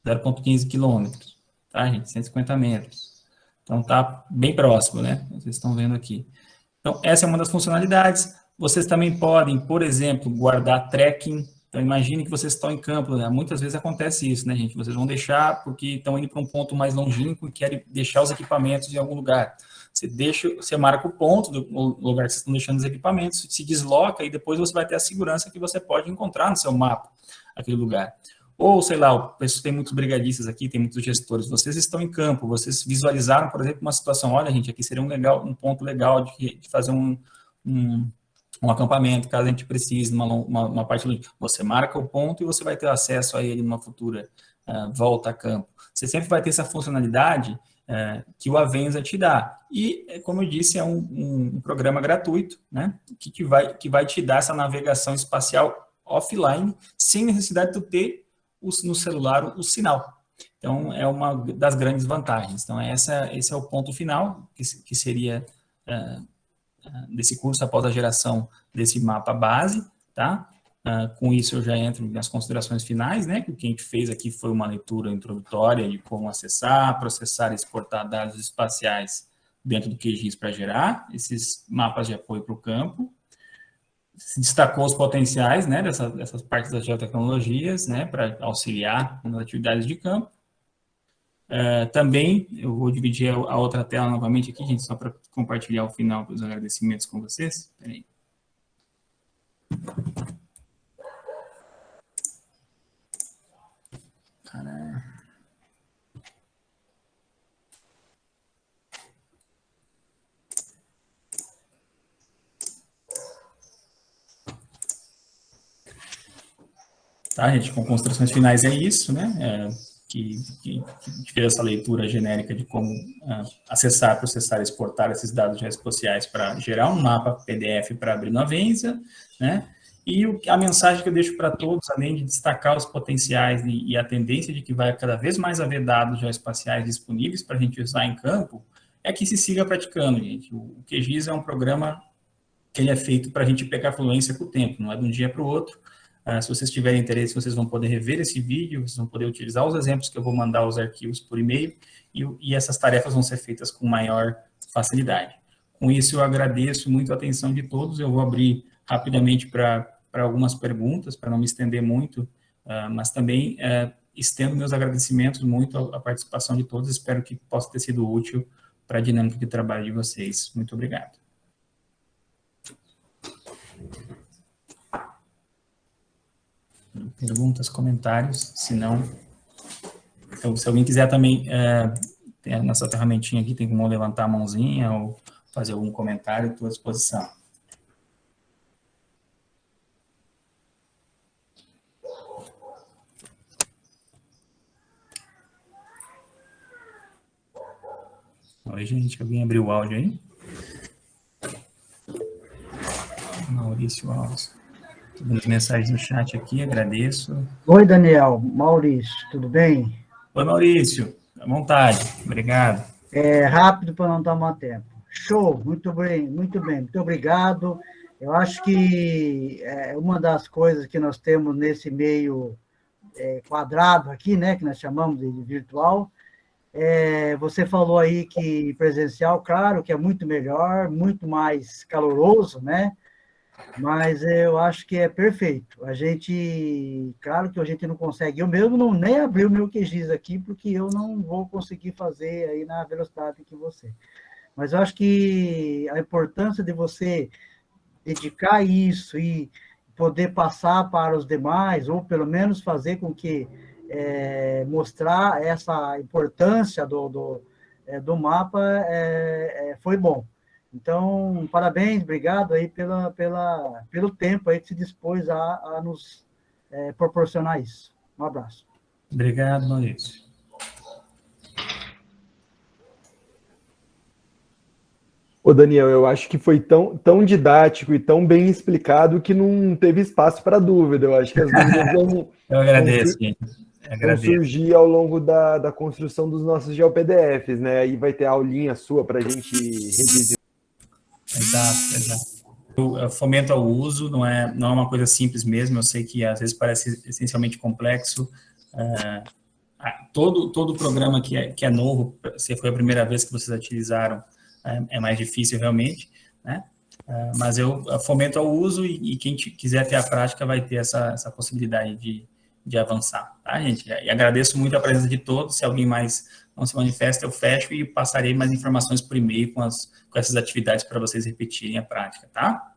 0,15 quilômetros. Tá, gente? 150 metros. Então, tá bem próximo, né? Vocês estão vendo aqui. Então, essa é uma das funcionalidades. Vocês também podem, por exemplo, guardar tracking. Então, imagine que vocês estão em campo, né? Muitas vezes acontece isso, né, gente? Vocês vão deixar porque estão indo para um ponto mais longínquo e querem deixar os equipamentos em algum lugar. Você marca o ponto do lugar que vocês estão deixando os equipamentos, se desloca e depois você vai ter a segurança que você pode encontrar no seu mapa aquele lugar. Ou, sei lá, tem muitos brigadistas aqui, tem muitos gestores, vocês estão em campo, vocês visualizaram, por exemplo, uma situação, olha, gente, aqui seria um ponto legal de fazer um acampamento, caso a gente precise, uma parte do... Você marca o ponto e você vai ter acesso a ele numa futura volta a campo. Você sempre vai ter essa funcionalidade que o Avenza te dá. E, como eu disse, é um programa gratuito, né, que vai te dar essa navegação espacial offline, sem necessidade de tu ter no celular o sinal. Então, é uma das grandes vantagens. Então, esse é o ponto final, que seria desse curso após a geração desse mapa base, tá? Com isso, eu já entro nas considerações finais, né? Que o que a gente fez aqui foi uma leitura introdutória de como acessar, processar e exportar dados espaciais dentro do QGIS para gerar esses mapas de apoio para o campo. Se destacou os potenciais, né, dessas partes das geotecnologias, né, para auxiliar nas atividades de campo. Também, eu vou dividir a outra tela novamente aqui, gente, só para compartilhar o final dos agradecimentos com vocês. Peraí. Caralho. Tá, gente, com considerações finais é isso, né? Que a gente fez essa leitura genérica de como acessar, processar e exportar esses dados geoespaciais para gerar um mapa PDF para abrir no Avenza, né? E a mensagem que eu deixo para todos, além de destacar os potenciais e a tendência de que vai cada vez mais haver dados geoespaciais disponíveis para a gente usar em campo, é que se siga praticando, gente. O QGIS é um programa que ele é feito para a gente pegar fluência com o tempo, não é de um dia para o outro. Se vocês tiverem interesse, vocês vão poder rever esse vídeo, vocês vão poder utilizar os exemplos que eu vou mandar os arquivos por e-mail, e essas tarefas vão ser feitas com maior facilidade. Com isso, eu agradeço muito a atenção de todos, eu vou abrir rapidamente para algumas perguntas, para não me estender muito, mas também estendo meus agradecimentos muito à participação de todos, espero que possa ter sido útil para a dinâmica de trabalho de vocês. Muito obrigado. Perguntas, comentários, se não, então, se alguém quiser também, tem nessa ferramentinha aqui, tem como levantar a mãozinha ou fazer algum comentário, estou à disposição. Oi, gente, alguém abriu o áudio aí? Maurício Alves. Tô vendo as mensagens no chat aqui, agradeço. Oi, Daniel. Maurício, tudo bem? Oi, Maurício. À vontade. Obrigado. Rápido para não tomar tempo. Show, muito bem, muito bem. Muito obrigado. Eu acho que uma das coisas que nós temos nesse meio quadrado aqui, né, que nós chamamos de virtual, você falou aí que presencial, claro, que é muito melhor, muito mais caloroso, né? Mas eu acho que é perfeito. Claro que a gente não consegue, eu mesmo não nem abri o meu QGIS aqui, porque eu não vou conseguir fazer aí na velocidade que você. Mas eu acho que a importância de você dedicar isso e poder passar para os demais, ou pelo menos fazer com que mostrar essa importância do mapa foi bom. Então, parabéns, obrigado aí pelo tempo aí que se dispôs a nos proporcionar isso. Um abraço. Obrigado, Maurício. Ô, Daniel, eu acho que foi tão didático e tão bem explicado que não teve espaço para dúvida. Eu acho que as dúvidas Eu agradeço, gente. vão surgir ao longo da construção dos nossos GeoPDFs, né? Aí vai ter a aulinha sua para a gente revisitar. Exato. Eu fomento ao uso, não é uma coisa simples mesmo, eu sei que às vezes parece essencialmente complexo. Todo programa que é novo, se foi a primeira vez que vocês utilizaram, é mais difícil realmente, né? Mas eu fomento ao uso e quem quiser ter a prática vai ter essa possibilidade de avançar, tá, gente? E agradeço muito a presença de todos. Se alguém mais não se manifesta, eu fecho e passarei mais informações por e-mail com essas atividades para vocês repetirem a prática, tá?